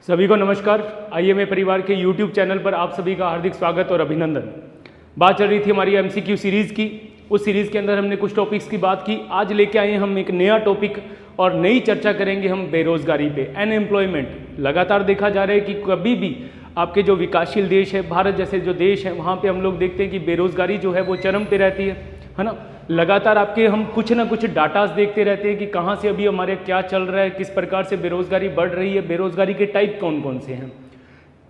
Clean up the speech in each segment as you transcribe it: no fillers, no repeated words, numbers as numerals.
सभी को नमस्कार। आईएमए परिवार के YouTube चैनल पर आप सभी का हार्दिक स्वागत और अभिनंदन। बात चल रही थी हमारी MCQ सीरीज़ की। उस सीरीज़ के अंदर हमने कुछ टॉपिक्स की बात की। आज लेके आए हैं हम एक नया टॉपिक और नई चर्चा करेंगे हम बेरोजगारी पे, अनएम्प्लॉयमेंट। लगातार देखा जा रहा है कि कभी भी आपके जो विकासशील देश है, भारत जैसे जो देश है, वहाँ पे हम लोग देखते हैं कि बेरोजगारी जो है वो चरम पे रहती है ना। लगातार आपके हम कुछ ना कुछ डाटास देखते रहते हैं कि कहाँ से अभी हमारे क्या चल रहा है, किस प्रकार से बेरोजगारी बढ़ रही है, बेरोजगारी के टाइप कौन कौन से हैं,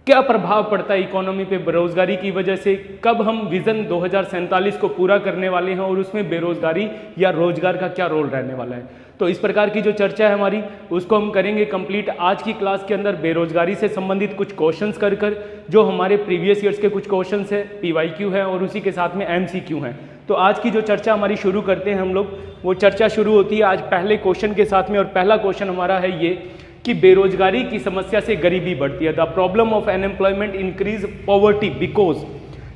क्या प्रभाव पड़ता है इकोनॉमी पे बेरोजगारी की वजह से, कब हम विजन 2047 को पूरा करने वाले हैं और उसमें बेरोजगारी या रोजगार का क्या रोल रहने वाला है। तो इस प्रकार की जो चर्चा है हमारी, उसको हम करेंगे कंप्लीट आज की क्लास के अंदर। बेरोजगारी से संबंधित कुछ क्वेश्चंस कर जो हमारे प्रीवियस ईयर्स के कुछ क्वेश्चंस है, PYQ है और उसी के साथ में MCQ हैं। तो आज की जो चर्चा हमारी शुरू करते हैं हम लोग, वो चर्चा शुरू होती है आज पहले क्वेश्चन के साथ में। और पहला क्वेश्चन हमारा है ये कि बेरोजगारी की समस्या से गरीबी बढ़ती है। The problem of unemployment increase poverty because,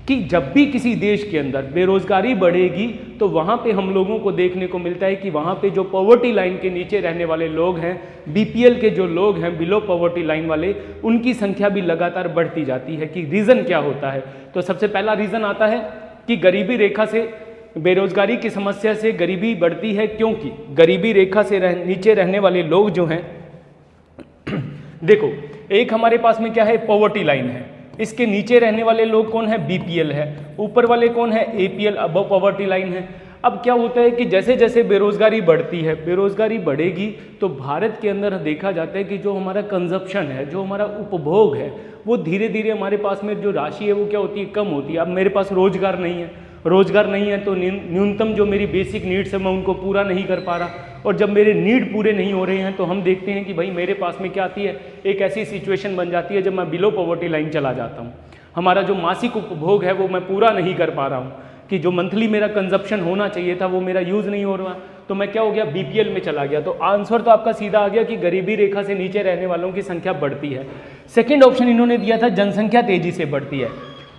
कि जब भी किसी देश के अंदर बेरोजगारी बढ़ेगी तो वहाँ पे हम लोगों को देखने को मिलता है कि वहाँ पे जो पॉवर्टी लाइन के नीचे रहने वाले लोग हैं, BPL के जो लोग हैं, बिलो पॉवर्टी लाइन वाले, उनकी संख्या भी लगातार बढ़ती जाती है। कि रीज़न क्या होता है? तो सबसे पहला रीज़न आता है कि गरीबी रेखा से, बेरोजगारी की समस्या से गरीबी बढ़ती है, क्योंकि गरीबी रेखा से नीचे रहने वाले लोग जो हैं देखो, एक हमारे पास में क्या है, पॉवर्टी लाइन है। इसके नीचे रहने वाले लोग कौन है? BPL है। ऊपर वाले कौन है? APL, अबव पॉवर्टी लाइन है। अब क्या होता है कि जैसे जैसे बेरोजगारी बढ़ती है, बेरोजगारी बढ़ेगी तो भारत के अंदर देखा जाता है कि जो हमारा कंजप्शन है, जो हमारा उपभोग है, वो धीरे धीरे हमारे पास में जो राशि है वो क्या होती है, कम होती है। अब मेरे पास रोजगार नहीं है, रोजगार नहीं है तो न्यूनतम जो मेरी बेसिक नीड्स है मैं उनको पूरा नहीं कर पा रहा। और जब मेरे नीड पूरे नहीं हो रहे हैं तो हम देखते हैं कि भाई मेरे पास में क्या आती है, एक ऐसी सिचुएशन बन जाती है जब मैं बिलो पॉवर्टी लाइन चला जाता हूँ। हमारा जो मासिक उपभोग है वो मैं पूरा नहीं कर पा रहा हूँ, कि जो मंथली मेरा कंजप्शन होना चाहिए था वो मेरा यूज़ नहीं हो रहा, तो मैं क्या हो गया, BPL में चला गया। तो आंसर तो आपका सीधा आ गया कि गरीबी रेखा से नीचे रहने वालों की संख्या बढ़ती है। सेकेंड ऑप्शन इन्होंने दिया था, जनसंख्या तेजी से बढ़ती है।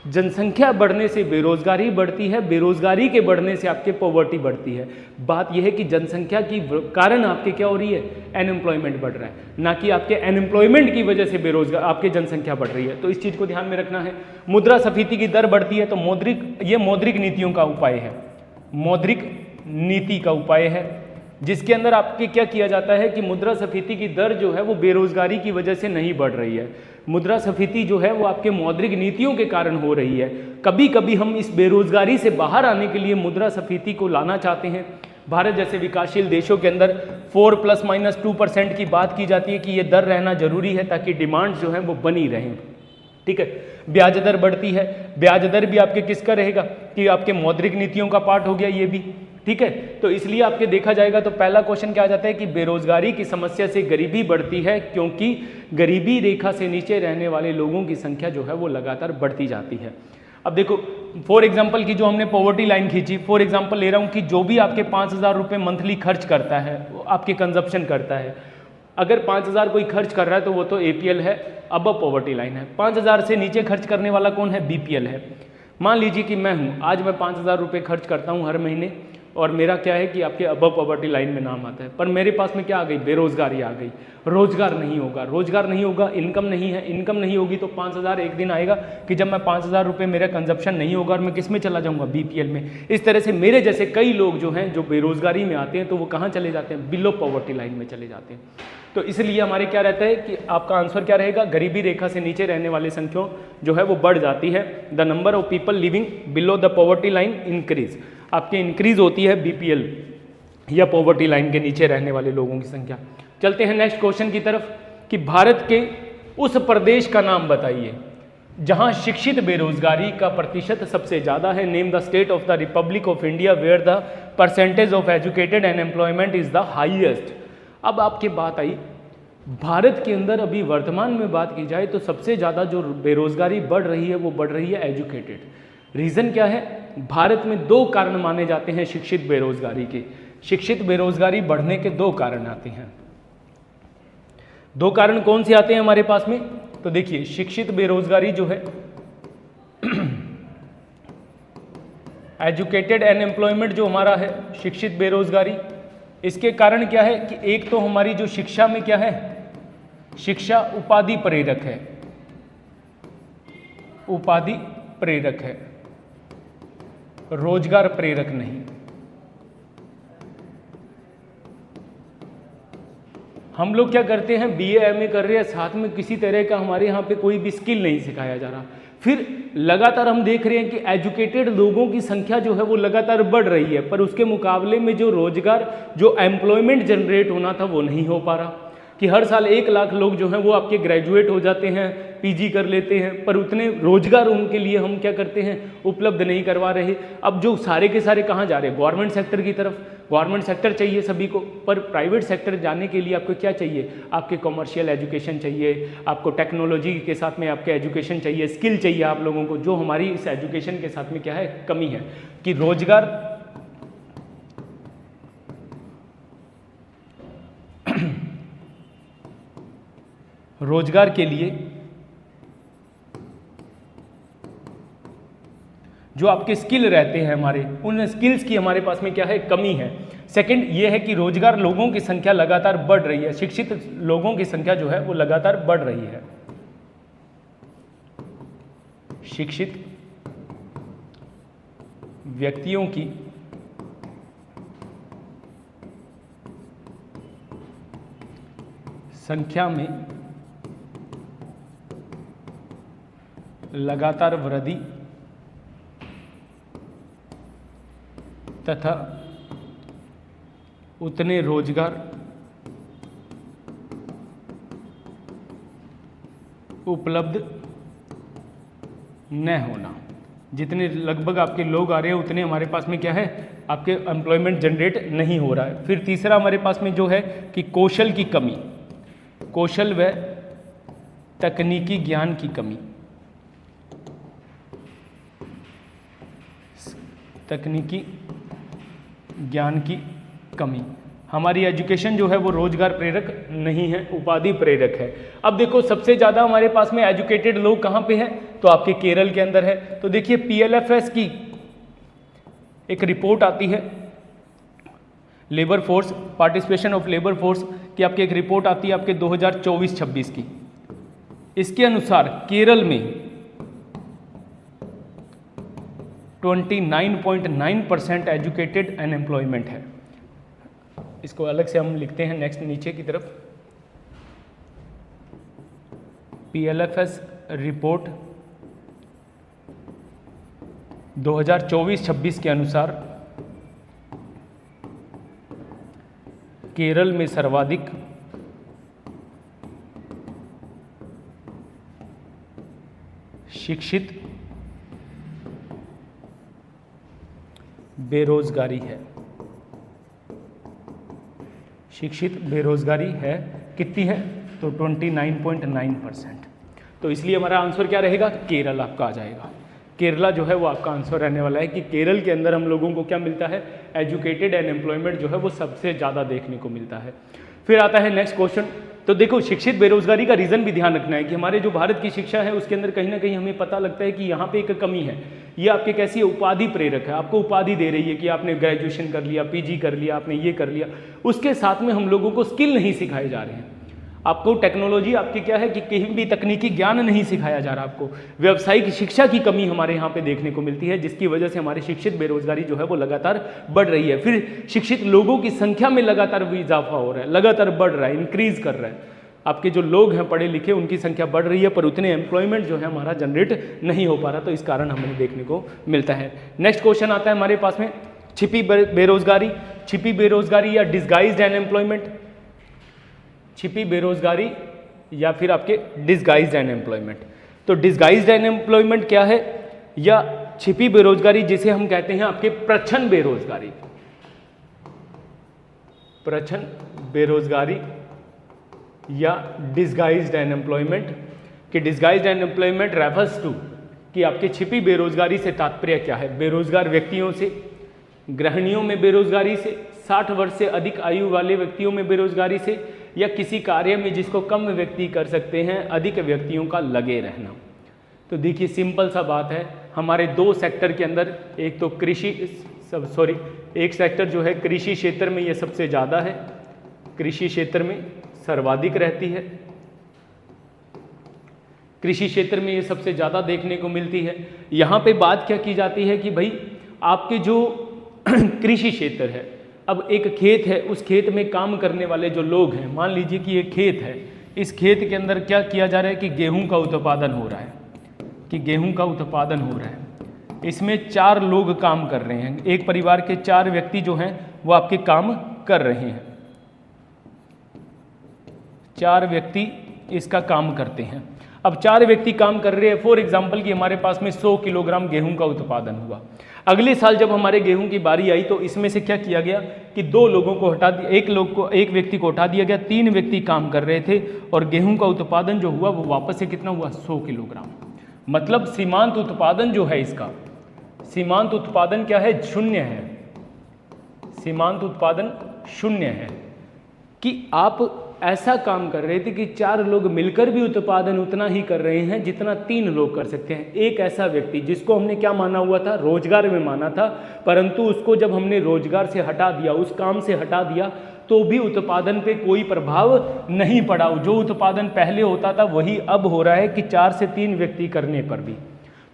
जनसंख्या बढ़ने से बेरोजगारी बढ़ती है, बेरोजगारी के बढ़ने से आपके पॉवर्टी बढ़ती है। बात यह है कि जनसंख्या की कारण आपके क्या हो रही है, अनएम्प्लॉयमेंट बढ़ रहा है, ना कि आपके अनएम्प्लॉयमेंट की वजह से बेरोजगार आपके जनसंख्या बढ़ रही है। तो इस चीज़ को ध्यान में रखना है। मुद्रास्फीति की दर बढ़ती है, तो ये मौद्रिक नीतियों का उपाय है, मौद्रिक नीति का उपाय है, जिसके अंदर आपके क्या किया जाता है कि मुद्रास्फीति की दर जो है वो बेरोजगारी की वजह से नहीं बढ़ रही है। मुद्रास्फीति जो है वो आपके मौद्रिक नीतियों के कारण हो रही है। कभी कभी हम इस बेरोजगारी से बाहर आने के लिए मुद्रास्फीति को लाना चाहते हैं। भारत जैसे विकासशील देशों के अंदर 4 ± 2% की बात की जाती है कि ये दर रहना जरूरी है ताकि डिमांड जो है वो बनी रहें। ठीक है, ब्याज दर बढ़ती है, ब्याज दर भी आपके किसका रहेगा, कि आपके मौद्रिक नीतियों का पार्ट हो गया ये भी। ठीक है, तो इसलिए आपके देखा जाएगा तो पहला क्वेश्चन क्या आ जाता है कि बेरोजगारी की समस्या से गरीबी बढ़ती है, क्योंकि गरीबी रेखा से नीचे रहने वाले लोगों की संख्या जो है वो लगातार बढ़ती जाती है। अब देखो, फॉर एग्जांपल की जो हमने पॉवर्टी लाइन खींची, फॉर एग्जांपल ले रहा हूँ कि जो भी आपके 5,000 रुपये मंथली खर्च करता है, वो आपके कंजप्शन करता है। अगर 5,000 कोई खर्च कर रहा है तो वो तो APL है, अबव पॉवर्टी लाइन है। 5,000 से नीचे खर्च करने वाला कौन है? BPL है। मान लीजिए कि मैं हूँ, आज मैं 5,000 रुपये खर्च करता हूँ हर महीने, और मेरा क्या है कि आपके अबव पॉवर्टी लाइन में नाम आता है, पर मेरे पास में क्या आ गई, बेरोजगारी आ गई। रोजगार नहीं होगा, रोजगार नहीं होगा, इनकम नहीं है, इनकम नहीं होगी तो 5,000 एक दिन आएगा कि जब मैं 5,000 रुपये मेरा कंजप्शन नहीं होगा और मैं किस में चला जाऊंगा, BPL में। इस तरह से मेरे जैसे कई लोग जो हैं जो बेरोजगारी में आते हैं तो वो कहाँ चले जाते हैं, बिलो पॉवर्टी लाइन में चले जाते हैं। तो इसलिए हमारे क्या रहता है कि आपका आंसर क्या रहेगा, गरीबी रेखा से नीचे रहने वाले संख्या जो है वो बढ़ जाती है। The number of people living below the poverty line increase, आपकी इंक्रीज होती है BPL या पॉवर्टी लाइन के नीचे रहने वाले लोगों की संख्या। चलते हैं नेक्स्ट क्वेश्चन की तरफ कि भारत के उस प्रदेश का नाम बताइए जहां शिक्षित बेरोजगारी का प्रतिशत सबसे ज़्यादा है। Name the state of the republic of India where the percentage of educated unemployment is the highest. अब आपकी बात आई, भारत के अंदर अभी वर्तमान में बात की जाए तो सबसे ज़्यादा जो बेरोजगारी बढ़ रही है वो बढ़ रही है एजुकेटेड। रीज़न क्या है? भारत में 2 कारण माने जाते हैं शिक्षित बेरोजगारी के। शिक्षित बेरोजगारी बढ़ने के 2 कारण आते हैं। 2 कारण कौन से आते हैं हमारे पास में? तो देखिए, शिक्षित बेरोजगारी जो है, एजुकेटेड अनएम्प्लॉयमेंट जो हमारा है, शिक्षित बेरोजगारी, इसके कारण क्या है कि एक तो हमारी जो शिक्षा में क्या है, शिक्षा उपाधि प्रेरक है, उपाधि प्रेरक है, रोजगार प्रेरक नहीं। हम लोग क्या करते हैं, बीए एमए कर रहे हैं, साथ में किसी तरह का हमारे यहाँ पे कोई भी स्किल नहीं सिखाया जा रहा। फिर लगातार हम देख रहे हैं कि एजुकेटेड लोगों की संख्या जो है वो लगातार बढ़ रही है, पर उसके मुकाबले में जो रोजगार, जो एम्प्लॉयमेंट जनरेट होना था वो नहीं हो पा रहा। कि हर साल 1 लाख लोग जो हैं वो आपके ग्रेजुएट हो जाते हैं, पीजी कर लेते हैं, पर उतने रोजगार उनके लिए हम क्या करते हैं, उपलब्ध नहीं करवा रहे। अब जो सारे के सारे कहाँ जा रहे हैं, गवर्नमेंट सेक्टर की तरफ। गवर्नमेंट सेक्टर चाहिए सभी को, पर प्राइवेट सेक्टर जाने के लिए आपको क्या चाहिए, आपके कॉमर्शियल एजुकेशन चाहिए, आपको टेक्नोलॉजी के साथ में आपके एजुकेशन चाहिए, स्किल चाहिए आप लोगों को। जो हमारी इस एजुकेशन के साथ में क्या है, कमी है कि रोजगार के लिए जो आपके स्किल रहते हैं हमारे, उन स्किल्स की हमारे पास में क्या है, कमी है। सेकंड ये है कि रोजगार लोगों की संख्या लगातार बढ़ रही है, शिक्षित लोगों की संख्या जो है वो लगातार बढ़ रही है। शिक्षित व्यक्तियों की संख्या में लगातार वृद्धि तथा उतने रोजगार उपलब्ध न होना। जितने लगभग आपके लोग आ रहे हैं उतने हमारे पास में क्या है, आपके एम्प्लॉयमेंट जनरेट नहीं हो रहा है। फिर तीसरा हमारे पास में जो है कि कौशल की कमी, कौशल व तकनीकी ज्ञान की कमी, तकनीकी ज्ञान की कमी। हमारी एजुकेशन जो है वो रोजगार प्रेरक नहीं है, उपाधि प्रेरक है। अब देखो सबसे ज़्यादा हमारे पास में एजुकेटेड लोग कहाँ पे हैं, तो आपके केरल के अंदर है। तो देखिए PLFS की एक रिपोर्ट आती है, labour force, participation of labour force की आपकी एक रिपोर्ट आती है आपके 2024-26 की। इसके अनुसार केरल में 29.9% एजुकेटेड अनएम्प्लॉयमेंट है। इसको अलग से हम लिखते हैं नेक्स्ट नीचे की तरफ। PLFS रिपोर्ट 2024-26 के अनुसार केरल में सर्वाधिक शिक्षित बेरोजगारी है। शिक्षित बेरोजगारी है कितनी है, तो 29.9%। तो इसलिए हमारा आंसर क्या रहेगा, केरल आपका आ जाएगा। केरला जो है वो आपका आंसर रहने वाला है कि केरल के अंदर हम लोगों को क्या मिलता है, एजुकेटेड अनएम्प्लॉयमेंट जो है वो सबसे ज़्यादा देखने को मिलता है। फिर आता है नेक्स्ट क्वेश्चन। तो देखो शिक्षित बेरोजगारी का रीज़न भी ध्यान रखना है कि हमारे जो भारत की शिक्षा है उसके अंदर कहीं ना कहीं हमें पता लगता है कि यहाँ पे एक कमी है। ये आपके कैसी है, उपाधि प्रेरक है, आपको उपाधि दे रही है कि आपने ग्रेजुएशन कर लिया, पीजी कर लिया, आपने ये कर लिया, उसके साथ में हम लोगों को स्किल नहीं सिखाए जा रहे हैं। आपको टेक्नोलॉजी आपकी क्या है कि कहीं भी तकनीकी ज्ञान नहीं सिखाया जा रहा, आपको व्यावसायिक शिक्षा की कमी हमारे यहाँ पे देखने को मिलती है, जिसकी वजह से हमारी शिक्षित बेरोजगारी जो है वो लगातार बढ़ रही है। फिर शिक्षित लोगों की संख्या में लगातार भी इजाफा हो रहा है, लगातार बढ़ रहा है, इंक्रीज कर रहा है। आपके जो लोग हैं पढ़े लिखे उनकी संख्या बढ़ रही है, पर उतने एम्प्लॉयमेंट जो है हमारा जनरेट नहीं हो पा रहा, तो इस कारण हमें देखने को मिलता है। नेक्स्ट क्वेश्चन आता है हमारे पास में, छिपी बेरोजगारी, छिपी बेरोजगारी या डिस्गाइज्ड अनएम्प्लॉयमेंट, छिपी बेरोजगारी या फिर आपके डिस्गाइज्ड अनएम्प्लॉयमेंट। तो डिस्गाइज्ड अनएम्प्लॉयमेंट क्या है, या छिपी बेरोजगारी जिसे हम कहते हैं आपके प्रच्छन्न बेरोजगारी, प्रच्छन्न बेरोजगारी या डिस्गाइज्ड अनएम्प्लॉयमेंट। कि डिस्गाइज्ड अनएम्प्लॉयमेंट रेफर्स टू कि आपके छिपी बेरोजगारी से तात्पर्य क्या है, बेरोजगार व्यक्तियों से, गृहिणियों में बेरोजगारी से, 60 वर्ष से अधिक आयु वाले व्यक्तियों में बेरोजगारी से, या किसी कार्य में जिसको कम व्यक्ति कर सकते हैं, अधिक व्यक्तियों का लगे रहना। तो देखिए सिंपल सा बात है, हमारे दो सेक्टर के अंदर, एक तो एक सेक्टर जो है कृषि क्षेत्र में ये सबसे ज़्यादा है, कृषि क्षेत्र में सर्वाधिक रहती है, कृषि क्षेत्र में ये सबसे ज़्यादा देखने को मिलती है। यहाँ पे बात क्या की जाती है कि भाई आपके जो कृषि क्षेत्र है, अब एक खेत है, उस खेत में काम करने वाले जो लोग हैं, मान लीजिए कि ये खेत है, इस खेत के अंदर क्या किया जा रहा है कि गेहूं का उत्पादन हो रहा है, कि गेहूं का उत्पादन हो रहा है। इसमें 4 लोग काम कर रहे हैं, एक परिवार के 4 व्यक्ति जो हैं वो आपके काम कर रहे हैं, 4 व्यक्ति इसका काम करते हैं। अब 4 व्यक्ति काम कर रहे हैं, फॉर एग्जाम्पल कि हमारे पास में 100 किलोग्राम गेहूं का उत्पादन हुआ। अगले साल जब हमारे गेहूं की बारी आई तो इसमें से क्या किया गया कि 2 लोगों को हटा दिया, एक व्यक्ति को हटा दिया गया, 3 व्यक्ति काम कर रहे थे और गेहूं का उत्पादन जो हुआ वो वापस से कितना हुआ, 100 किलोग्राम। मतलब सीमांत उत्पादन जो है इसका, सीमांत उत्पादन क्या है, 0 है। सीमांत उत्पादन 0 है कि आप ऐसा काम कर रहे थे कि 4 लोग मिलकर भी उत्पादन उतना ही कर रहे हैं जितना 3 लोग कर सकते हैं। एक ऐसा व्यक्ति जिसको हमने क्या माना हुआ था, रोजगार में माना था, परंतु उसको जब हमने रोजगार से हटा दिया, उस काम से हटा दिया, तो भी उत्पादन पे कोई प्रभाव नहीं पड़ा। जो उत्पादन पहले होता था वही अब हो रहा है कि 4 से 3 व्यक्ति करने पर भी।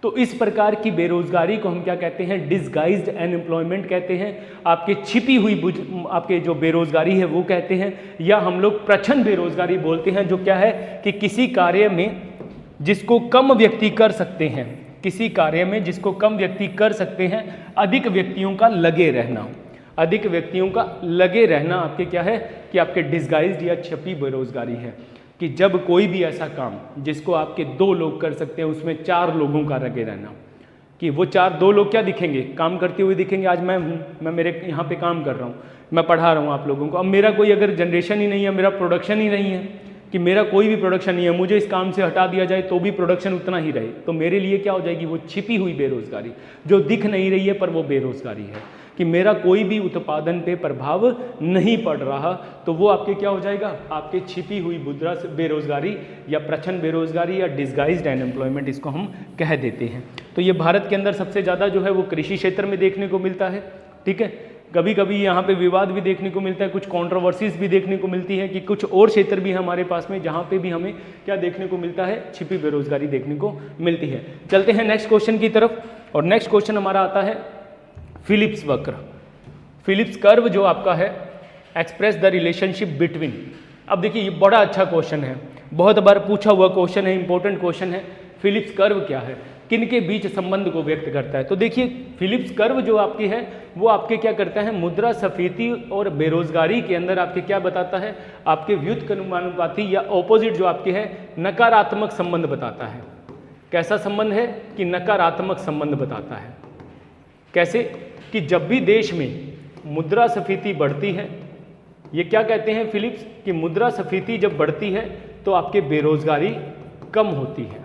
तो इस प्रकार की बेरोजगारी को हम क्या कहते हैं, डिसगाइज्ड अनएम्प्लॉयमेंट कहते हैं, आपके छिपी हुई आपके जो बेरोजगारी है वो कहते हैं, या हम लोग प्रच्छन्न बेरोजगारी बोलते हैं, जो क्या है कि किसी कार्य में जिसको कम व्यक्ति कर सकते हैं, किसी कार्य में जिसको कम व्यक्ति कर सकते हैं, अधिक व्यक्तियों का लगे रहना, अधिक व्यक्तियों का लगे रहना आपके क्या है कि आपके डिसगाइज्ड या छिपी बेरोजगारी है। कि जब कोई भी ऐसा काम जिसको आपके 2 लोग कर सकते हैं उसमें 4 लोगों का लगे रहना, कि वो 2 लोग क्या दिखेंगे, काम करते हुए दिखेंगे। आज मैं मेरे यहाँ पे काम कर रहा हूँ, मैं पढ़ा रहा हूँ आप लोगों को। अब मेरा कोई अगर जनरेशन ही नहीं है, मेरा प्रोडक्शन ही नहीं है, कि मेरा कोई भी प्रोडक्शन नहीं है, मुझे इस काम से हटा दिया जाए तो भी प्रोडक्शन उतना ही रहे, तो मेरे लिए क्या हो जाएगी, वो छिपी हुई बेरोजगारी, जो दिख नहीं रही है पर वो बेरोजगारी है, कि मेरा कोई भी उत्पादन पे प्रभाव नहीं पड़ रहा, तो वो आपके क्या हो जाएगा, आपके छिपी हुई मुद्रा से बेरोजगारी या प्रच्छन्न बेरोजगारी या डिसगाइज्ड अनएम्प्लॉयमेंट इसको हम कह देते हैं। तो ये भारत के अंदर सबसे ज़्यादा जो है वो कृषि क्षेत्र में देखने को मिलता है। ठीक है, कभी कभी यहाँ पे विवाद भी देखने को मिलता है, कुछ कॉन्ट्रोवर्सीज भी देखने को मिलती है, कि कुछ और क्षेत्र भी हमारे पास में जहाँ पे भी हमें क्या देखने को मिलता है, छिपी बेरोजगारी देखने को मिलती है। चलते हैं नेक्स्ट क्वेश्चन की तरफ, और नेक्स्ट क्वेश्चन हमारा आता है फिलिप्स वक्र। फिलिप्स कर्व जो आपका है, एक्सप्रेस द रिलेशनशिप बिटवीन। अब देखिए ये बड़ा अच्छा क्वेश्चन है, बहुत बार पूछा हुआ क्वेश्चन है, इंपॉर्टेंट क्वेश्चन है। फिलिप्स कर्व क्या है, किन के बीच संबंध को व्यक्त करता है? तो देखिए फिलिप्स कर्व जो आपकी है वो आपके क्या करता है, मुद्रास्फीति और बेरोजगारी के अंदर आपके क्या बताता है, आपके व्युत्क्रमानुपाती या ऑपोजिट जो आपके है नकारात्मक संबंध बताता है। कैसा संबंध है कि नकारात्मक संबंध बताता है। कैसे कि जब भी देश में मुद्रास्फीति बढ़ती है, ये क्या कहते हैं फिलिप्स कि मुद्रास्फीति जब बढ़ती है तो आपके बेरोजगारी कम होती है,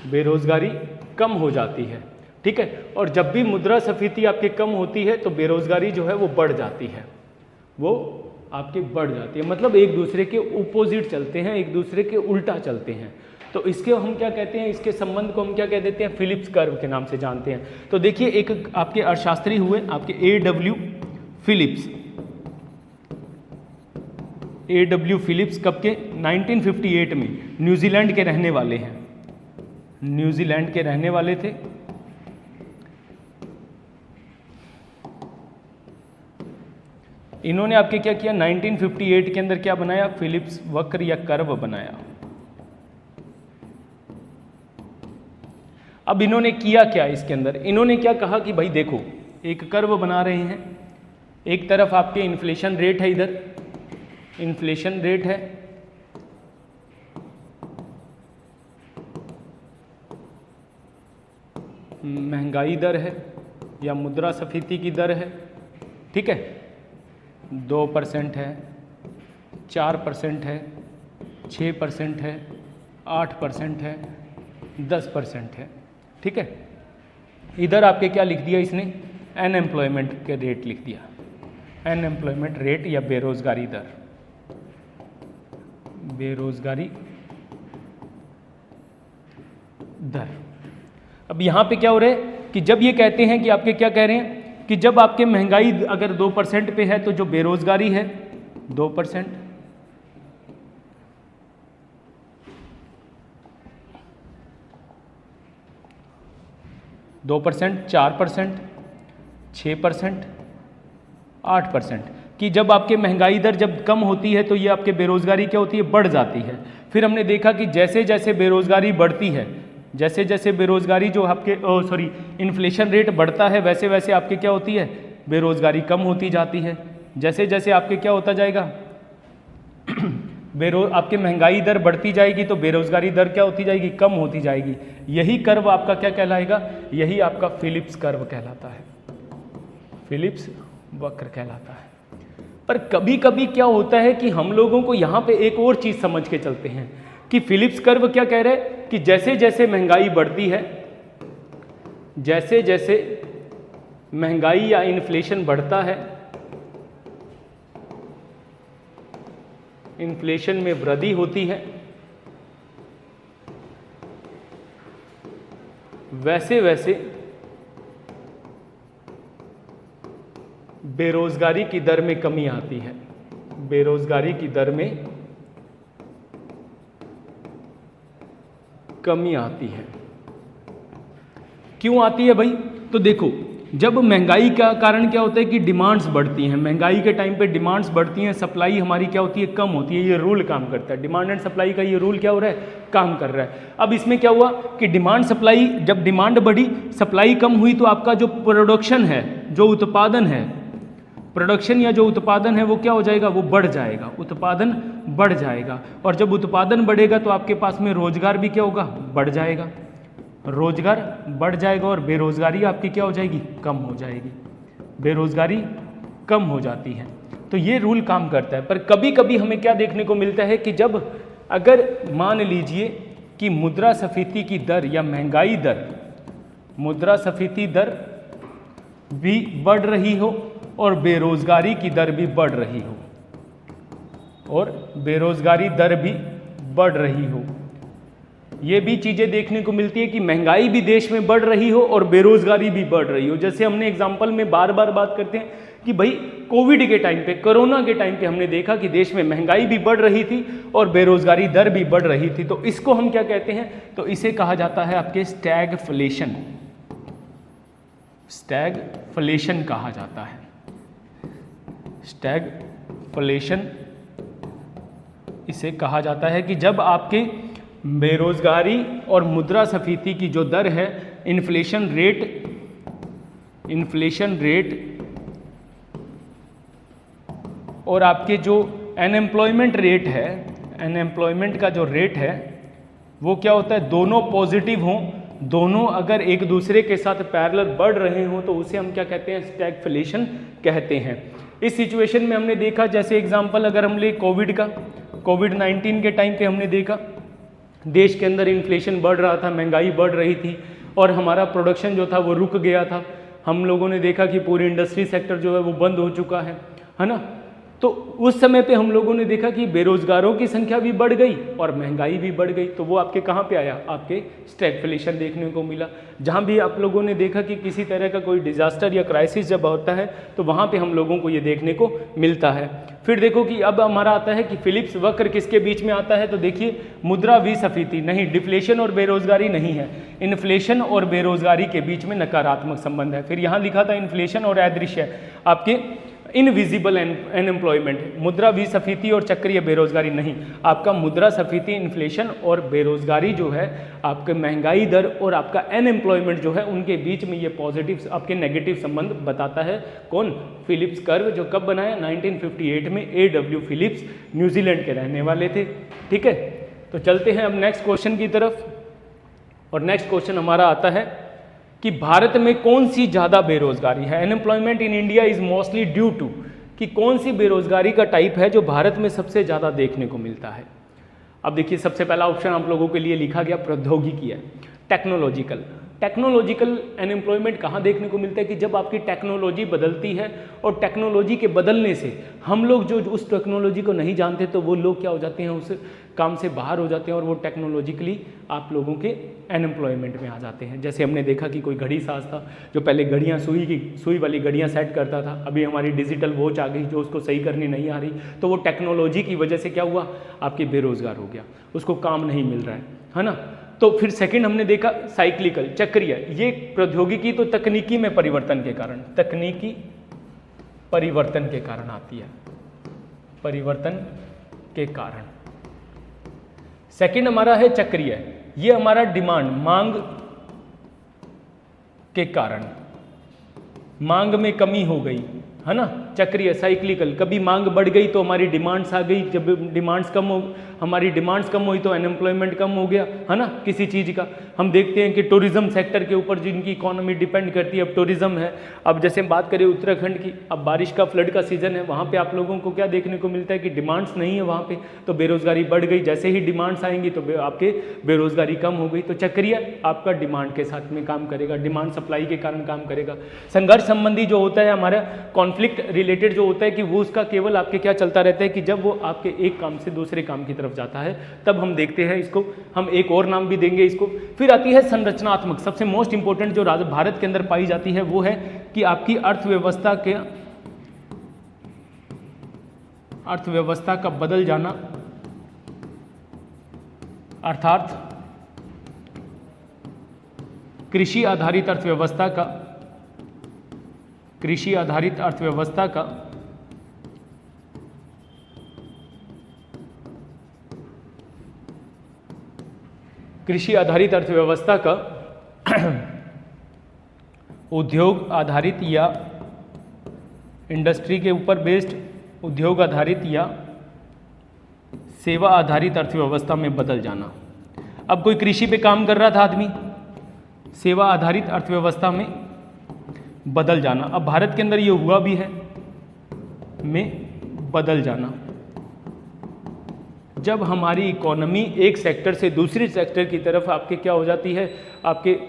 बेरोजगारी कम हो जाती है। ठीक है, और जब भी मुद्रास्फीति आपके कम होती है तो बेरोजगारी जो है वो बढ़ जाती है, वो आपके बढ़ जाती है। मतलब एक दूसरे के अपोजिट चलते हैं, एक दूसरे के उल्टा चलते हैं। तो इसके हम क्या कहते हैं, इसके संबंध को हम क्या कह देते हैं, फिलिप्स कर्व के नाम से जानते हैं। तो देखिए एक आपके अर्थशास्त्री हुए आपके A.W. फिलिप्स। A.W. फिलिप्स कब के, 1958 में, न्यूजीलैंड के रहने वाले हैं, न्यूजीलैंड के रहने वाले थे। इन्होंने आपके क्या किया, 1958 के अंदर क्या बनाया, फिलिप्स वक्र या कर्व बनाया। अब इन्होंने किया क्या इसके अंदर, इन्होंने क्या कहा कि भाई देखो एक कर्व बना रहे हैं, एक तरफ आपके इन्फ्लेशन रेट है, इधर इन्फ्लेशन रेट है, महंगाई दर है या मुद्रास्फीति की दर है। ठीक है, 2% है, 4% है, 6% है, 8% है, 10% है। ठीक है, इधर आपके क्या लिख दिया इसने, अनएम्प्लॉयमेंट के रेट लिख दिया, अनएम्प्लॉयमेंट रेट या बेरोजगारी दर, बेरोजगारी दर। अब यहाँ पे क्या हो रहा है कि जब ये कहते हैं कि आपके क्या कह रहे हैं कि जब आपके महंगाई अगर 2% पे है तो जो बेरोजगारी है 2%, 2%, 4%, 6%, 8%। कि जब आपके महंगाई दर जब कम होती है तो ये आपके बेरोजगारी क्या होती है, बढ़ जाती है। फिर हमने देखा कि जैसे जैसे बेरोजगारी बढ़ती है, जैसे जैसे बेरोजगारी जो आपके इन्फ्लेशन रेट बढ़ता है, वैसे वैसे आपके क्या होती है, बेरोजगारी कम होती जाती है। जैसे जैसे आपके क्या होता जाएगा, आपके महंगाई दर बढ़ती जाएगी तो बेरोजगारी दर क्या होती जाएगी, कम होती जाएगी। यही कर्व आपका क्या कहलाएगा, यही आपका फिलिप्स कर्व कहलाता है, फिलिप्स वक्र कहलाता है। पर कभी कभी क्या होता है कि हम लोगों को यहाँ पे एक और चीज़ समझ के चलते हैं कि फिलिप्स कर्व क्या कह रहे हैं कि जैसे जैसे महंगाई बढ़ती है, जैसे जैसे महंगाई या इन्फ्लेशन बढ़ता है, इन्फ्लेशन में वृद्धि होती है, वैसे वैसे बेरोजगारी की दर में कमी आती है, बेरोजगारी की दर में कमी आती है। क्यों आती है भाई, तो देखो जब महंगाई का कारण क्या होता है कि डिमांड्स बढ़ती हैं, महंगाई के टाइम पे डिमांड्स बढ़ती हैं, सप्लाई हमारी क्या होती है, कम होती है। ये रूल काम करता है, डिमांड एंड सप्लाई का ये रूल क्या हो रहा है, काम कर रहा है। अब इसमें क्या हुआ कि डिमांड सप्लाई, जब डिमांड बढ़ी सप्लाई कम हुई तो आपका जो प्रोडक्शन है, जो उत्पादन है, प्रोडक्शन या जो उत्पादन है वो क्या हो जाएगा, वो बढ़ जाएगा, उत्पादन बढ़ जाएगा। और जब उत्पादन बढ़ेगा तो आपके पास में रोजगार भी क्या होगा, बढ़ जाएगा, रोजगार बढ़ जाएगा और बेरोजगारी आपकी क्या हो जाएगी, कम हो जाएगी, बेरोजगारी कम हो जाती है। तो ये रूल काम करता है। पर कभी कभी हमें क्या देखने को मिलता है कि जब अगर मान लीजिए कि मुद्रास्फीति की दर या महंगाई दर, मुद्रास्फीति दर भी बढ़ रही हो और बेरोजगारी की दर भी बढ़ रही हो, और बेरोजगारी दर भी बढ़ रही हो, ये भी चीज़ें देखने को मिलती है कि महंगाई भी देश में बढ़ रही हो और बेरोजगारी भी बढ़ रही हो। जैसे हमने एग्जाम्पल में बार बार बात करते हैं कि भाई कोविड के टाइम पे, कोरोना के टाइम पे हमने देखा कि देश में महंगाई भी बढ़ रही थी और बेरोजगारी दर भी बढ़ रही थी। तो इसको हम क्या कहते हैं, तो इसे कहा जाता है आपके स्टैगफ्लेशन, स्टैगफ्लेशन कहा जाता है, स्टैगफ्लेशन इसे कहा जाता है कि जब आपके बेरोजगारी और मुद्रास्फीति की जो दर है, इन्फ्लेशन रेट और आपके जो अनएम्प्लॉयमेंट रेट है, अनएम्प्लॉयमेंट का जो रेट है वो क्या होता है, दोनों पॉजिटिव हों, दोनों अगर एक दूसरे के साथ पैरेलल बढ़ रहे हों तो उसे हम क्या कहते हैं, स्टैगफ्लेशन कहते हैं। इस सिचुएशन में हमने देखा, जैसे एग्जांपल अगर हम ले कोविड का, कोविड-19 के टाइम पे हमने देखा देश के अंदर इन्फ्लेशन बढ़ रहा था, महंगाई बढ़ रही थी और हमारा प्रोडक्शन जो था वो रुक गया था। हम लोगों ने देखा कि पूरी इंडस्ट्री सेक्टर जो है वो बंद हो चुका है ना। तो उस समय पे हम लोगों ने देखा कि बेरोजगारों की संख्या भी बढ़ गई और महंगाई भी बढ़ गई। तो वो आपके कहाँ पे आया, आपके स्टैगफ्लेशन देखने को मिला। जहाँ भी आप लोगों ने देखा कि किसी तरह का कोई डिजास्टर या क्राइसिस जब होता है तो वहाँ पे हम लोगों को ये देखने को मिलता है। फिर देखो कि अब हमारा आता है कि फिलिप्स वक्र किसके बीच में आता है, तो देखिए मुद्रास्फीति नहीं, डिफ्लेशन और बेरोजगारी नहीं है, इन्फ्लेशन और बेरोजगारी के बीच में नकारात्मक संबंध है। फिर यहाँ लिखा था इन्फ्लेशन और अदृश्य आपके इनविजिबल अनएम्प्लॉयमेंट, मुद्रास्फीति और चक्रीय बेरोजगारी नहीं, आपका मुद्रास्फीति, इन्फ्लेशन और बेरोजगारी जो है, आपके महंगाई दर और आपका अनएम्प्लॉयमेंट जो है, उनके बीच में ये पॉजिटिव आपके नेगेटिव संबंध बताता है। कौन, फिलिप्स कर्व, जो कब बनाया, 1958 में A.W. फिलिप्स न्यूजीलैंड के रहने वाले थे। ठीक है, तो चलते हैं अब नेक्स्ट क्वेश्चन की तरफ। और नेक्स्ट क्वेश्चन हमारा आता है कि भारत में कौन सी ज़्यादा बेरोजगारी है। Unemployment in India is mostly due to, कि कौन सी बेरोजगारी का टाइप है जो भारत में सबसे ज़्यादा देखने को मिलता है। अब देखिए सबसे पहला ऑप्शन आप लोगों के लिए लिखा गया प्रौद्योगिकी है, टेक्नोलॉजिकल। टेक्नोलॉजिकल अनएम्प्लॉयमेंट कहाँ देखने को मिलता है कि जब आपकी टेक्नोलॉजी बदलती है और टेक्नोलॉजी के बदलने से हम लोग जो उस टेक्नोलॉजी को नहीं जानते तो वो लोग क्या हो जाते हैं, उस काम से बाहर हो जाते हैं और वो टेक्नोलॉजिकली आप लोगों के अनएम्प्लॉयमेंट में आ जाते हैं। जैसे हमने देखा कि कोई घड़ी साज था जो पहले घड़ियाँ सुई वाली घड़ियाँ सेट करता था, अभी हमारी डिजिटल वॉच आ गई जो उसको सही करनी नहीं आ रही, तो वो टेक्नोलॉजी की वजह से क्या हुआ, आपके बेरोजगार हो गया, उसको काम नहीं मिल रहा है ना। तो फिर सेकंड हमने देखा साइक्लिकल, चक्रीय। ये प्रौद्योगिकी तो तकनीकी में परिवर्तन के कारण, तकनीकी परिवर्तन के कारण आती है, परिवर्तन के कारण। सेकंड हमारा है चक्रीय, ये हमारा डिमांड, मांग के कारण, मांग में कमी हो गई है ना। चक्रीय साइक्लिकल, कभी मांग बढ़ गई तो हमारी डिमांड्स आ गई, जब डिमांड्स कम हो, हमारी डिमांड्स कम हुई तो अनएम्प्लॉयमेंट कम हो गया है ना किसी चीज़ का। हम देखते हैं कि टूरिज्म सेक्टर के ऊपर जिनकी इकोनॉमी डिपेंड करती है, अब टूरिज्म है। अब जैसे हम बात करें उत्तराखंड की, अब बारिश का फ्लड का सीजन है, वहाँ पे आप लोगों को क्या देखने को मिलता है कि डिमांड्स नहीं है वहाँ पे, तो बेरोजगारी बढ़ गई। जैसे ही डिमांड्स आएंगी तो आपके बेरोजगारी कम हो गई। तो चक्रीय आपका डिमांड के साथ में काम करेगा, डिमांड सप्लाई के कारण काम करेगा। संघर्ष संबंधी जो होता है हमारा, कॉन्फ्लिक्ट रिलेटेड जो होता है कि वो उसका केवल आपके क्या चलता रहता है कि जब वो आपके एक काम से दूसरे काम की तरफ जाता है तब हम देखते हैं इसको, हम एक और नाम भी देंगे इसको। फिर आती है संरचनात्मक, सबसे मोस्ट इंपॉर्टेंट जो भारत के अंदर पाई जाती है वो है कि आपकी अर्थव्यवस्था का बदल जाना, अर्थात कृषि आधारित अर्थव्यवस्था का, कृषि आधारित अर्थव्यवस्था का कृषि आधारित अर्थव्यवस्था का उद्योग आधारित या इंडस्ट्री के ऊपर बेस्ड, उद्योग आधारित या सेवा आधारित अर्थव्यवस्था में बदल जाना। अब कोई कृषि पे काम कर रहा था आदमी, सेवा आधारित अर्थव्यवस्था में बदल जाना। अब भारत के अंदर ये हुआ भी है, में बदल जाना। जब हमारी इकोनॉमी एक सेक्टर से दूसरे सेक्टर की तरफ आपके क्या हो जाती है, आपके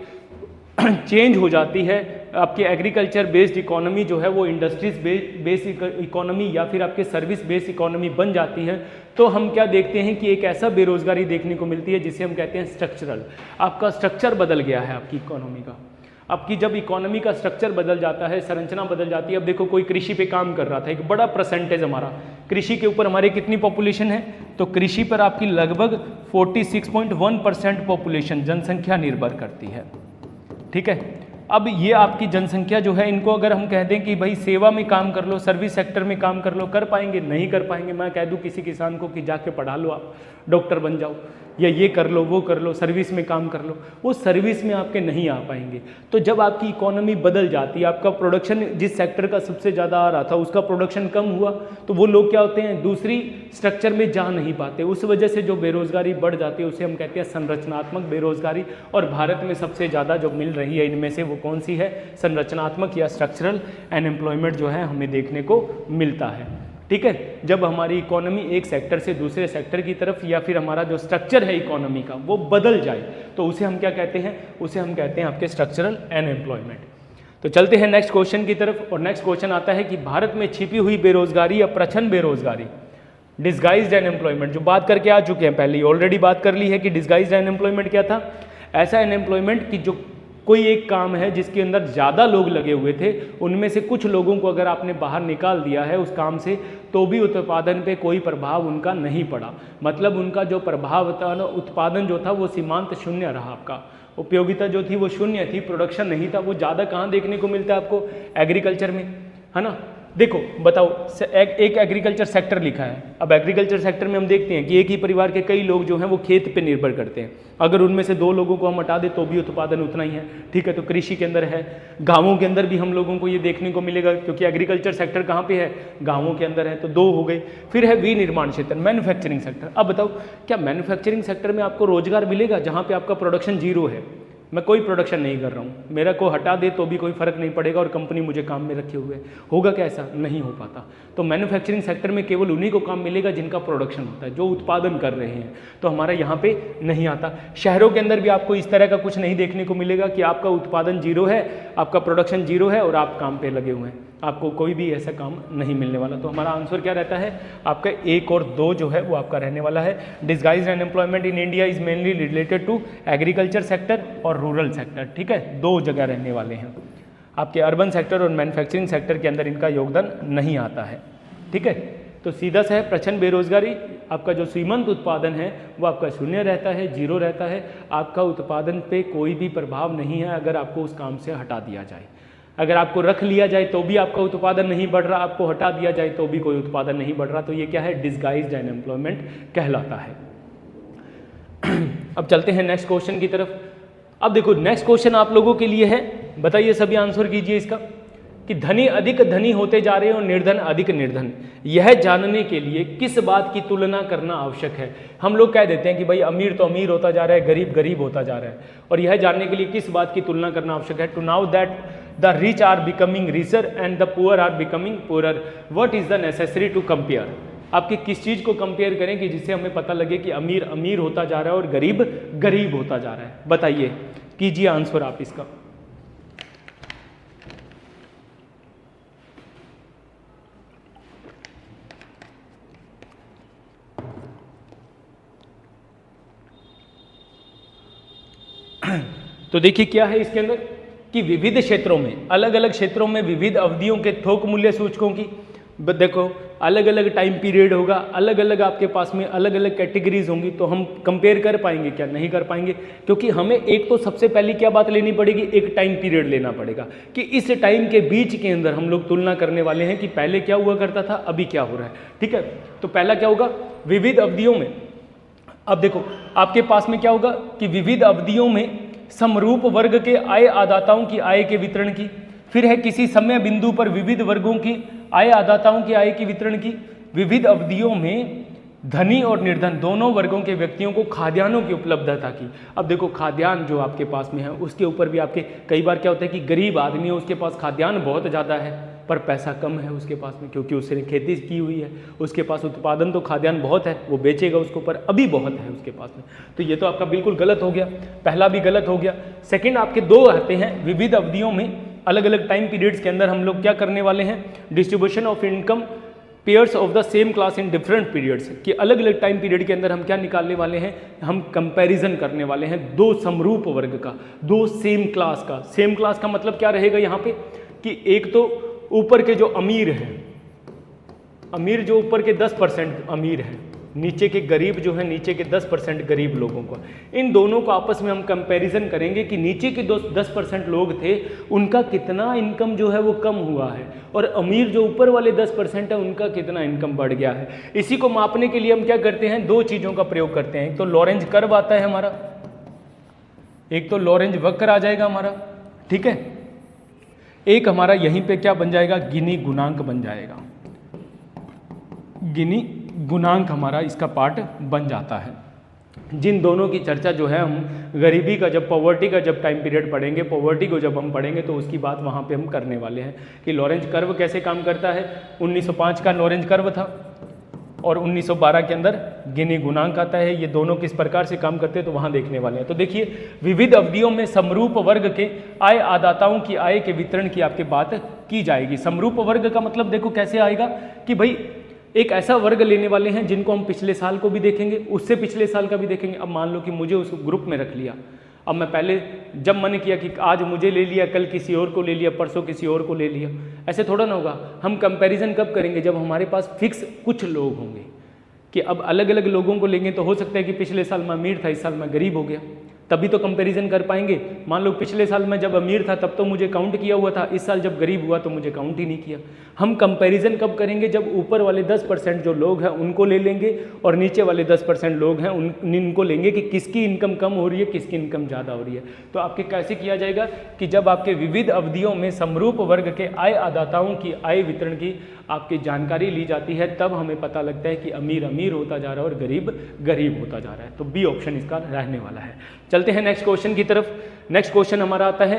चेंज हो जाती है, आपकी एग्रीकल्चर बेस्ड इकोनॉमी जो है वो इंडस्ट्रीज बेस्ड इकोनॉमी या फिर आपके सर्विस बेस्ड इकोनॉमी बन जाती है, तो हम क्या देखते हैं कि एक ऐसा बेरोजगारी देखने को मिलती है जिसे हम कहते हैं स्ट्रक्चरल। आपका स्ट्रक्चर बदल गया है आपकी इकोनॉमी का। आपकी जब इकोनॉमी का स्ट्रक्चर बदल जाता है, संरचना बदल जाती है। अब देखो कोई कृषि पे काम कर रहा था, एक बड़ा परसेंटेज हमारा कृषि के ऊपर, हमारी कितनी पॉपुलेशन है, तो कृषि पर आपकी लगभग 46.1% पॉपुलेशन, जनसंख्या निर्भर करती है। ठीक है, अब ये आपकी जनसंख्या जो है, इनको अगर हम कह दें कि भाई सेवा में काम कर लो, सर्विस सेक्टर में काम कर लो, कर पाएंगे? नहीं कर पाएंगे। मैं कह दूं किसी किसान को कि जाके पढ़ा लो, आप डॉक्टर बन जाओ, या ये कर लो, वो कर लो, सर्विस में काम कर लो, वो सर्विस में आपके नहीं आ पाएंगे। तो जब आपकी इकोनॉमी बदल जाती है, आपका प्रोडक्शन जिस सेक्टर का सबसे ज़्यादा आ रहा था उसका प्रोडक्शन कम हुआ, तो वो लोग क्या होते हैं, दूसरी स्ट्रक्चर में जा नहीं पाते। उस वजह से जो बेरोजगारी बढ़ जाती है उसे हम कहते हैं संरचनात्मक बेरोजगारी। और भारत में सबसे ज़्यादा जो मिल रही है इनमें से वो कौन सी है, संरचनात्मक या स्ट्रक्चरल अनएम्प्लॉयमेंट जो है हमें देखने को मिलता है। ठीक है, जब हमारी इकोनॉमी एक सेक्टर से दूसरे सेक्टर की तरफ, या फिर हमारा जो स्ट्रक्चर है इकोनॉमी का वो बदल जाए, तो उसे हम क्या कहते हैं, उसे हम कहते हैं आपके स्ट्रक्चरल अनएम्प्लॉयमेंट। तो चलते हैं नेक्स्ट क्वेश्चन की तरफ। और नेक्स्ट क्वेश्चन आता है कि भारत में छिपी हुई बेरोजगारी या प्रछन्न बेरोजगारी, डिस्गाइज्ड अनएम्प्लॉयमेंट, जो बात करके आ चुके हैं पहले, ऑलरेडी बात कर ली है कि डिस्गाइज्ड अनएम्प्लॉयमेंट क्या था। ऐसा अनएम्प्लॉयमेंट कि जो कोई एक काम है जिसके अंदर ज़्यादा लोग लगे हुए थे, उनमें से कुछ लोगों को अगर आपने बाहर निकाल दिया है उस काम से, तो भी उत्पादन पे कोई प्रभाव उनका नहीं पड़ा। मतलब उनका जो प्रभाव था ना, उत्पादन जो था वो सीमांत शून्य रहा, आपका उपयोगिता जो थी वो शून्य थी, प्रोडक्शन नहीं था। वो ज़्यादा कहाँ देखने को मिलता है आपको, एग्रीकल्चर में, है ना। देखो बताओ, एक एग्रीकल्चर सेक्टर लिखा है। अब एग्रीकल्चर सेक्टर में हम देखते हैं कि एक ही परिवार के कई लोग जो हैं वो खेत पे निर्भर करते हैं। अगर उनमें से 2 लोगों को हम हटा दें तो भी उत्पादन उतना ही है। ठीक है, तो कृषि के अंदर है, गांवों के अंदर भी हम लोगों को ये देखने को मिलेगा, क्योंकि एग्रीकल्चर सेक्टर कहाँ पे है, गाँवों के अंदर है, तो 2 हो गए। फिर है विनिर्माण क्षेत्र, मैन्युफैक्चरिंग सेक्टर। अब बताओ, क्या मैन्युफैक्चरिंग सेक्टर में आपको रोजगार मिलेगा जहाँ पे आपका प्रोडक्शन 0 है, मैं कोई प्रोडक्शन नहीं कर रहा हूँ, मेरा को हटा दे तो भी कोई फर्क नहीं पड़ेगा और कंपनी मुझे काम में रखे हुए, होगा क्या? ऐसा नहीं हो पाता। तो मैन्युफैक्चरिंग सेक्टर में केवल उन्हीं को काम मिलेगा जिनका प्रोडक्शन होता है, जो उत्पादन कर रहे हैं, तो हमारा यहाँ पे नहीं आता। शहरों के अंदर भी आपको इस तरह का कुछ नहीं देखने को मिलेगा कि आपका उत्पादन 0 है, आपका प्रोडक्शन 0 है और आप काम पे लगे हुए हैं, आपको कोई भी ऐसा काम नहीं मिलने वाला। तो हमारा आंसर क्या रहता है, आपका 1 और 2 जो है वो आपका रहने वाला है। Disguised unemployment in India is mainly related to agriculture sector और रूरल सेक्टर। ठीक है, 2 जगह रहने वाले हैं, आपके अर्बन सेक्टर और मैन्युफैक्चरिंग सेक्टर के अंदर इनका योगदान नहीं आता है। ठीक है, तो सीधा सा है प्रचंड बेरोजगारी, आपका जो सीमंत उत्पादन है वो आपका शून्य रहता है, जीरो रहता है। आपका उत्पादन पे कोई भी प्रभाव नहीं है अगर आपको उस काम से हटा दिया जाए। अगर आपको रख लिया जाए तो भी आपका उत्पादन नहीं बढ़ रहा, आपको हटा दिया जाए तो भी कोई उत्पादन नहीं बढ़ रहा, तो ये क्या है, डिस्गाइज्ड अनएम्प्लॉयमेंट कहलाता है। अब चलते हैं नेक्स्ट क्वेश्चन की तरफ। अब देखो नेक्स्ट क्वेश्चन आप लोगों के लिए है, बताइए सभी आंसर कीजिए इसका, कि धनी अधिक धनी होते जा रहे हैं और निर्धन अधिक निर्धन, यह जानने के लिए किस बात की तुलना करना आवश्यक है। हम लोग कह देते हैं कि भाई अमीर तो अमीर होता जा रहा है, गरीब गरीब होता जा रहा है, और यह जानने के लिए किस बात की तुलना करना आवश्यक है। To know that the rich are becoming richer and the poor are becoming poorer, what is the necessary to compare. आपके किस चीज़ को कंपेयर करें कि जिससे हमें पता लगे कि अमीर अमीर होता जा रहा है और गरीब गरीब होता जा रहा है, बताइए, कीजिए आंसर आप इसका। तो देखिए क्या है इसके अंदर कि विविध क्षेत्रों में, अलग अलग क्षेत्रों में विविध अवधियों के थोक मूल्य सूचकों की, देखो अलग अलग टाइम पीरियड होगा, अलग अलग आपके पास में अलग अलग कैटेगरीज होंगी, तो हम कंपेयर कर पाएंगे क्या, नहीं कर पाएंगे, क्योंकि हमें एक तो सबसे पहली क्या बात लेनी पड़ेगी, एक टाइम पीरियड लेना पड़ेगा कि इस टाइम के बीच के अंदर हम लोग तुलना करने वाले हैं कि पहले क्या हुआ करता था, अभी क्या हो रहा है। ठीक है, तो पहला क्या होगा, विविध अवधियों में। अब देखो आपके पास में क्या होगा कि विविध अवधियों में समरूप वर्ग के आय आदाताओं की आय के वितरण की, फिर है किसी समय बिंदु पर विविध वर्गों की आय आदाताओं की आय के वितरण की, विविध अवधियों में धनी और निर्धन दोनों वर्गों के व्यक्तियों को खाद्यान्नों की उपलब्धता की। अब देखो खाद्यान्न जो आपके पास में है उसके ऊपर भी आपके कई बार क्या होता है कि गरीब आदमी है, उसके पास खाद्यान्न बहुत ज़्यादा है पर पैसा कम है उसके पास में, क्योंकि उसने खेती की हुई है, उसके पास उत्पादन तो खाद्यान्न बहुत है, वो बेचेगा उसको, पर अभी बहुत है उसके पास में। तो ये तो आपका बिल्कुल गलत हो गया, पहला भी गलत हो गया। सेकंड आपके दो आते हैं, विविध अवधियों में अलग अलग टाइम पीरियड्स के अंदर हम लोग क्या करने वाले हैं, distribution of income pairs of the same class in different periods, कि अलग अलग टाइम पीरियड के अंदर हम क्या निकालने वाले हैं, हम कंपैरिजन करने वाले हैं दो समरूप वर्ग का, दो सेम क्लास का। सेम क्लास का मतलब क्या रहेगा यहाँ पे कि एक तो ऊपर के जो अमीर हैं, अमीर जो ऊपर के 10% अमीर हैं, नीचे के गरीब जो है नीचे के 10% गरीब लोगों को, इन दोनों को आपस में हम कंपैरिजन करेंगे कि नीचे के 10% लोग थे उनका कितना इनकम जो है वो कम हुआ है, और अमीर जो ऊपर वाले 10% है उनका कितना इनकम बढ़ गया है। इसी को मापने के लिए हम क्या करते हैं, दो चीज़ों का प्रयोग करते हैं। एक तो लॉरेंज कर्व आता है हमारा, एक तो लॉरेंज वक्र आ जाएगा हमारा, ठीक है, एक हमारा यहीं पे क्या बन जाएगा, गिनी गुणांक बन जाएगा, गिनी गुणांक हमारा इसका पार्ट बन जाता है। जिन दोनों की चर्चा जो है हम गरीबी का जब पॉवर्टी का जब टाइम पीरियड पढ़ेंगे, पॉवर्टी को जब हम पढ़ेंगे तो उसकी बात वहाँ पे हम करने वाले हैं कि लॉरेंज कर्व कैसे काम करता है। 1905 का लॉरेंज कर्व था और 1912 के अंदर गिनी गुणांक आता है, ये दोनों किस प्रकार से काम करते हैं तो वहाँ देखने वाले हैं। तो देखिए विविध अवधियों में समरूप वर्ग के आय आदाताओं की आय के वितरण की आपकी बात की जाएगी। समरूप वर्ग का मतलब देखो कैसे आएगा कि भाई एक ऐसा वर्ग लेने वाले हैं जिनको हम पिछले साल को भी देखेंगे, उससे पिछले साल का भी देखेंगे। अब मान लो कि मुझे उस ग्रुप में रख लिया, अब मैं पहले जब मन किया कि आज मुझे ले लिया, कल किसी और को ले लिया, परसों किसी और को ले लिया, ऐसे थोड़ा ना होगा। हम कंपैरिजन कब करेंगे, जब हमारे पास फिक्स कुछ लोग होंगे कि अब अलग अलग लोगों को लेंगे तो हो सकता है कि पिछले साल मैं अमीर था, इस साल मैं गरीब हो गया, तभी तो कंपैरिजन कर पाएंगे। मान लो पिछले साल मैं जब अमीर था तब तो मुझे काउंट किया हुआ था, इस साल जब गरीब हुआ तो मुझे काउंट ही नहीं किया। हम कंपैरिजन कब करेंगे, जब ऊपर वाले 10% जो लोग हैं उनको ले लेंगे और नीचे वाले 10% लोग हैं उनको लेंगे कि किसकी इनकम कम हो रही है, किसकी इनकम ज़्यादा हो रही है। तो आपके कैसे किया जाएगा कि जब आपके विविध अवधियों में समरूप वर्ग के आय आदाताओं की आय वितरण की आपकी जानकारी ली जाती है, तब हमें पता लगता है कि अमीर अमीर होता जा रहा है और गरीब गरीब होता जा रहा है। तो बी ऑप्शन इसका रहने वाला है। चलते हैं नेक्स्ट क्वेश्चन की तरफ। नेक्स्ट क्वेश्चन हमारा आता है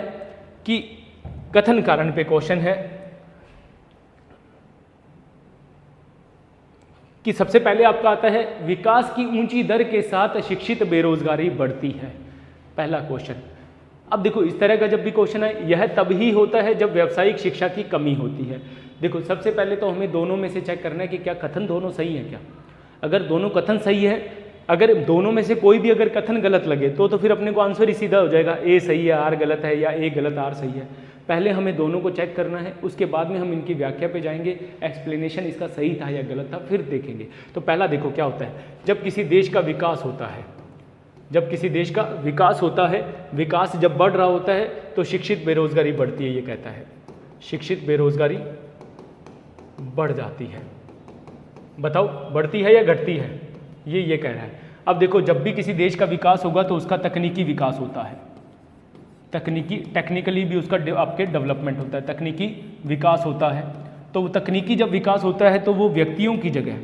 कि कथन कारण पे क्वेश्चन है कि सबसे पहले आपका आता है विकास की ऊंची दर के साथ शिक्षित बेरोजगारी बढ़ती है, पहला क्वेश्चन। अब देखो इस तरह का जब भी क्वेश्चन है यह तब ही होता है जब व्यावसायिक शिक्षा की कमी होती है। देखो सबसे पहले तो हमें दोनों में से चेक करना है कि क्या कथन दोनों सही है क्या। अगर दोनों कथन सही है, अगर दोनों में से कोई भी अगर कथन गलत लगे तो फिर अपने को आंसर ही सीधा हो जाएगा, ए सही है आर गलत है या ए गलत आर सही है। पहले हमें दोनों को चेक करना है, उसके बाद में हम इनकी व्याख्या पे जाएंगे, एक्सप्लेनेशन इसका सही था या गलत था फिर देखेंगे। तो पहला देखो क्या होता है, जब किसी देश का विकास होता है, जब किसी देश का विकास होता है, विकास जब बढ़ रहा होता है तो शिक्षित बेरोजगारी बढ़ती है, ये कहता है शिक्षित बेरोजगारी बढ़ जाती है। बताओ बढ़ती है या घटती है, ये कह रहा है। अब देखो जब भी किसी देश का विकास होगा तो उसका तकनीकी विकास होता है, टेक्निकली भी उसका आपके डेवलपमेंट होता है, तकनीकी विकास होता है। तो तकनीकी जब विकास होता है तो वो व्यक्तियों की जगह,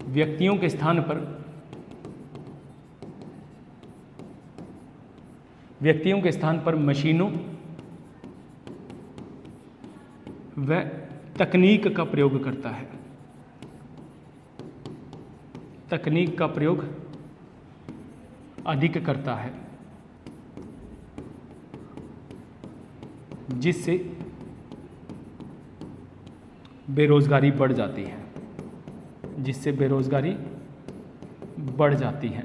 व्यक्तियों के स्थान पर, व्यक्तियों के स्थान पर मशीनों व तकनीक का प्रयोग करता है, तकनीक का प्रयोग अधिक करता है, जिससे बेरोजगारी बढ़ जाती है, जिससे बेरोजगारी बढ़ जाती है।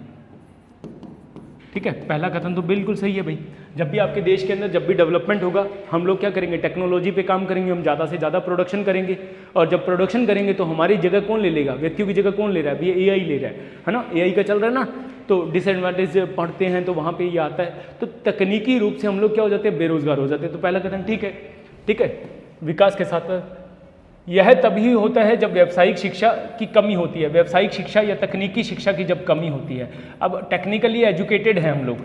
ठीक है, पहला कथन तो बिल्कुल सही है भाई। जब भी आपके देश के अंदर जब भी डेवलपमेंट होगा, हम लोग क्या करेंगे, टेक्नोलॉजी पे काम करेंगे, हम ज़्यादा से ज़्यादा प्रोडक्शन करेंगे, और जब प्रोडक्शन करेंगे तो हमारी जगह कौन ले लेगा, व्यक्तियों की जगह कौन ले रहा है, अभी एआई ले रहा है ना, एआई का चल रहा है ना। तो डिसएडवांटेज पढ़ते हैं तो वहाँ पे ये आता है, तो तकनीकी रूप से हम लोग क्या हो जाते हैं, बेरोजगार हो जाते हैं। तो पहला कथन ठीक है, ठीक है। विकास के साथ यह तभी होता है जब व्यावसायिक शिक्षा की कमी होती है, व्यावसायिक शिक्षा या तकनीकी शिक्षा की जब कमी होती है। अब टेक्निकली एजुकेटेड है हम लोग,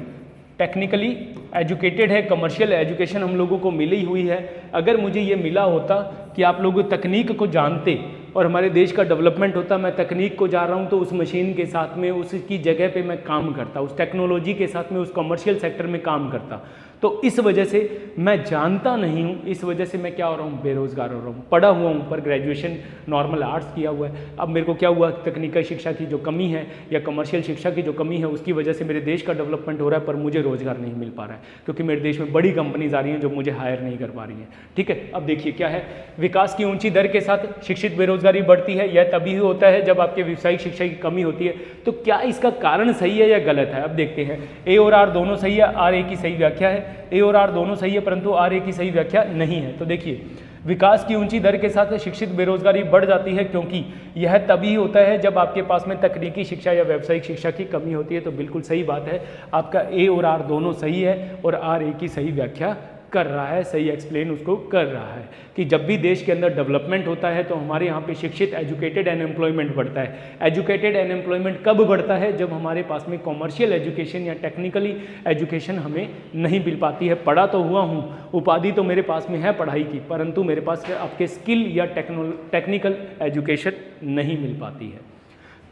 टेक्निकली एजुकेटेड है, कमर्शियल एजुकेशन हम लोगों को मिली हुई है। अगर मुझे ये मिला होता कि आप लोग तकनीक को जानते और हमारे देश का डेवलपमेंट होता, मैं तकनीक को जा रहा हूँ तो उस मशीन के साथ में, उसकी जगह पे मैं काम करता, उस टेक्नोलॉजी के साथ में उस कमर्शियल सेक्टर में काम करता। तो इस वजह से मैं जानता नहीं हूँ, इस वजह से मैं क्या हो रहा हूँ, बेरोजगार हो रहा हूँ। पढ़ा हुआ हूँ पर ग्रेजुएशन नॉर्मल आर्ट्स किया हुआ है, अब मेरे को क्या हुआ, तकनीकी शिक्षा की जो कमी है या कमर्शियल शिक्षा की जो कमी है उसकी वजह से मेरे देश का डेवलपमेंट हो रहा है पर मुझे रोजगार नहीं मिल पा रहा है, क्योंकि मेरे देश में बड़ी कंपनीज आ रही हैं जो मुझे हायर नहीं कर पा रही हैं। ठीक है, अब देखिए क्या है, विकास की ऊंची दर के साथ शिक्षित बेरोजगारी बढ़ती है, यह तभी होता है जब आपके व्यावसायिक शिक्षा की कमी होती है। तो क्या इसका कारण सही है या गलत है, अब देखते हैं। ए और आर दोनों सही है, आर ए की सही व्याख्या है, ए और आर दोनों सही है परंतु आर ए की सही व्याख्या नहीं है। तो देखिए, विकास की ऊंची दर के साथ शिक्षित बेरोजगारी बढ़ जाती है क्योंकि यह तभी होता है जब आपके पास में तकनीकी शिक्षा या व्यावसायिक शिक्षा की कमी होती है। तो बिल्कुल सही बात है, आपका ए और आर दोनों सही है और आर ए की सही व्याख्या कर रहा है, सही एक्सप्लेन उसको कर रहा है कि जब भी देश के अंदर डेवलपमेंट होता है तो हमारे यहाँ पे शिक्षित एजुकेटेड अनएम्प्लॉयमेंट बढ़ता है। एजुकेटेड अनएम्प्लॉयमेंट कब बढ़ता है, जब हमारे पास में कॉमर्शियल एजुकेशन या टेक्निकली एजुकेशन हमें नहीं मिल पाती है। पढ़ा तो हुआ हूँ, उपाधि तो मेरे पास में है पढ़ाई की, परंतु मेरे पास आपके स्किल या टेक्निकल एजुकेशन नहीं मिल पाती है।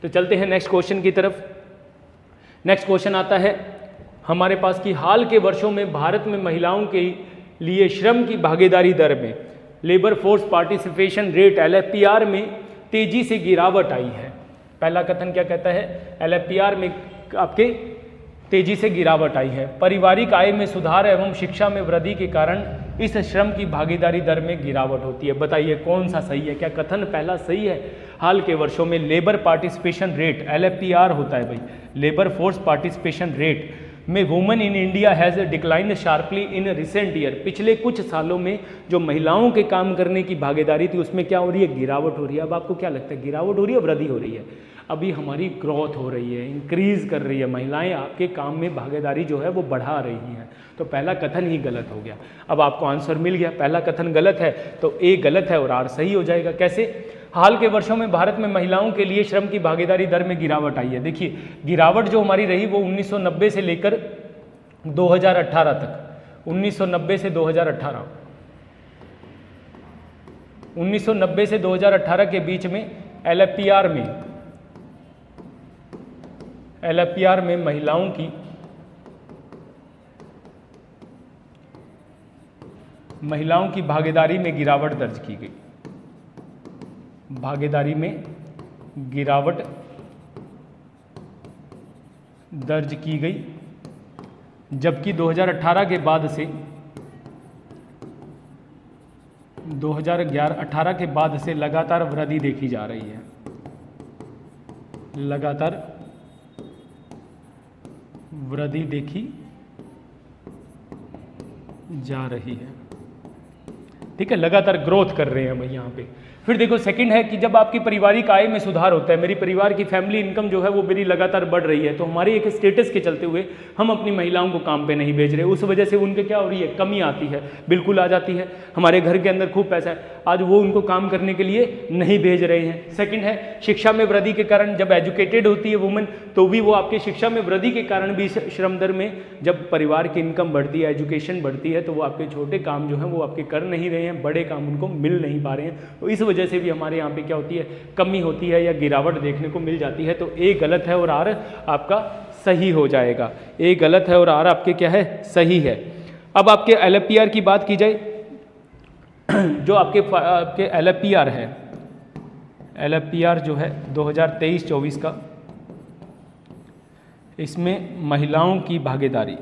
तो चलते हैं नेक्स्ट क्वेश्चन की तरफ। नेक्स्ट क्वेश्चन आता है हमारे पास कि हाल के वर्षों में भारत में महिलाओं के लिए श्रम की भागीदारी दर में, labour force participation rate LFPR में तेजी से गिरावट आई है। पहला कथन क्या कहता है, LFPR में आपके तेजी से गिरावट आई है। पारिवारिक आय में सुधार एवं शिक्षा में वृद्धि के कारण इस श्रम की भागीदारी दर में गिरावट होती है। बताइए कौन सा सही है, क्या कथन पहला सही है? हाल के वर्षों में लेबर पार्टिसिपेशन रेट LFPR होता है भाई, लेबर फोर्स पार्टिसिपेशन रेट में women in India has decline sharply in recent year. पिछले कुछ सालों में जो महिलाओं के काम करने की भागीदारी थी उसमें क्या हो रही है, गिरावट हो रही है। अब आपको क्या लगता है, गिरावट हो रही है, वृद्धि हो रही है? अभी हमारी ग्रोथ हो रही है, इंक्रीज कर रही है, महिलाएं आपके काम में भागीदारी जो है वो बढ़ा रही हैं। तो पहला कथन ही गलत हो गया। अब आपको आंसर मिल गया, पहला कथन गलत है तो ए गलत है और आर सही हो जाएगा। कैसे? हाल के वर्षों में भारत में महिलाओं के लिए श्रम की भागीदारी दर में गिरावट आई है। देखिए गिरावट जो हमारी रही वो 1990 से लेकर 2018 तक, 1990 से 2018, 1990 से 2018 के बीच में LFPR में महिलाओं की भागीदारी में गिरावट दर्ज की गई, भागीदारी में गिरावट दर्ज की गई, जबकि 2018 के बाद से 2018 के बाद से लगातार वृद्धि देखी जा रही है, लगातार वृद्धि देखी जा रही है। ठीक है, लगातार ग्रोथ कर रहे हैं भाई यहाँ पे। फिर देखो सेकंड है कि जब आपकी पारिवारिक आय में सुधार होता है, मेरी परिवार की फैमिली इनकम जो है वो मेरी लगातार बढ़ रही है, तो हमारे एक स्टेटस के चलते हुए हम अपनी महिलाओं को काम पे नहीं भेज रहे, उस वजह से उनके क्या हो रही है, कमी आती है, बिल्कुल आ जाती है। हमारे घर के अंदर खूब पैसा है, आज वो उनको काम करने के लिए नहीं भेज रहे हैं। सेकंड है शिक्षा में वृद्धि के कारण, जब एजुकेटेड होती है वुमेन तो भी वो आपके शिक्षा में वृद्धि के कारण भी श्रम दर में, जब परिवार की इनकम बढ़ती है, एजुकेशन बढ़ती है, तो वो आपके छोटे काम जो हैं वो आपके कर नहीं रहे हैं, बड़े काम उनको मिल नहीं पा रहे हैं, तो इस वजह से भी हमारे यहाँ पे क्या होती है, कमी होती है या गिरावट देखने को मिल जाती है। तो ए गलत है और आर आपका सही हो जाएगा। ए गलत है और आर आपके क्या है, सही है। अब आपके LFPR की बात की जाए, जो आपके LFPR है, LFPR जो है 2023-24 का, इसमें महिलाओं की भागीदारी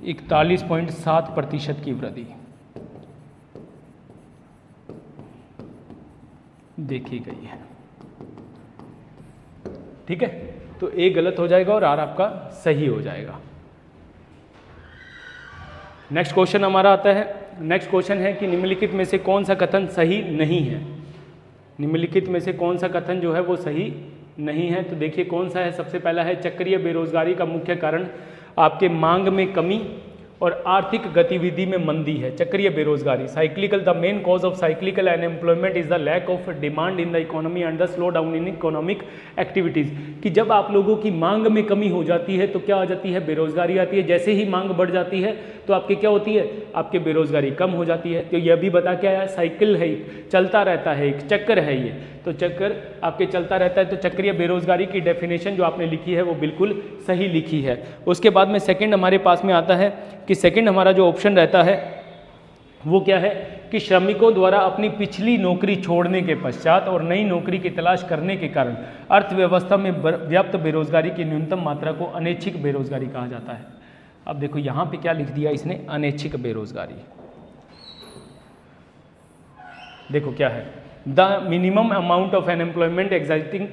(41.7% की वृद्धि देखी गई है। ठीक है, तो ए गलत हो जाएगा और आर आपका सही हो जाएगा। नेक्स्ट क्वेश्चन हमारा आता है, नेक्स्ट क्वेश्चन है कि निम्नलिखित में से कौन सा कथन सही नहीं है। निम्नलिखित में से कौन सा कथन जो है वो सही नहीं है, तो देखिए कौन सा है। सबसे पहला है चक्रीय बेरोजगारी का मुख्य कारण आपके मांग में कमी और आर्थिक गतिविधि में मंदी है। चक्रीय बेरोजगारी, cyclical, the main cause of cyclical unemployment is the lack of demand in the economy and the slow down in economic activities. कि जब आप लोगों की मांग में कमी हो जाती है तो क्या आ जाती है, बेरोजगारी आती है। जैसे ही मांग बढ़ जाती है तो आपकी क्या होती है, आपके बेरोजगारी कम हो जाती है। तो यह भी बता क्या है, साइकिल है, चलता रहता है, एक चक्कर है ये, तो चक्कर आपके चलता रहता है। तो चक्रीय बेरोजगारी की डेफिनेशन जो आपने लिखी है वो बिल्कुल सही लिखी है। उसके बाद में सेकंड हमारे पास में आता है कि सेकंड हमारा जो ऑप्शन रहता है वो क्या है कि श्रमिकों द्वारा अपनी पिछली नौकरी छोड़ने के पश्चात और नई नौकरी की तलाश करने के कारण अर्थव्यवस्था में व्याप्त बेरोजगारी की न्यूनतम मात्रा को अनैच्छिक बेरोजगारी कहा जाता है। अब देखो यहाँ पे क्या लिख दिया इसने, अनैच्छिक बेरोजगारी। देखो क्या है, the minimum amount of unemployment existing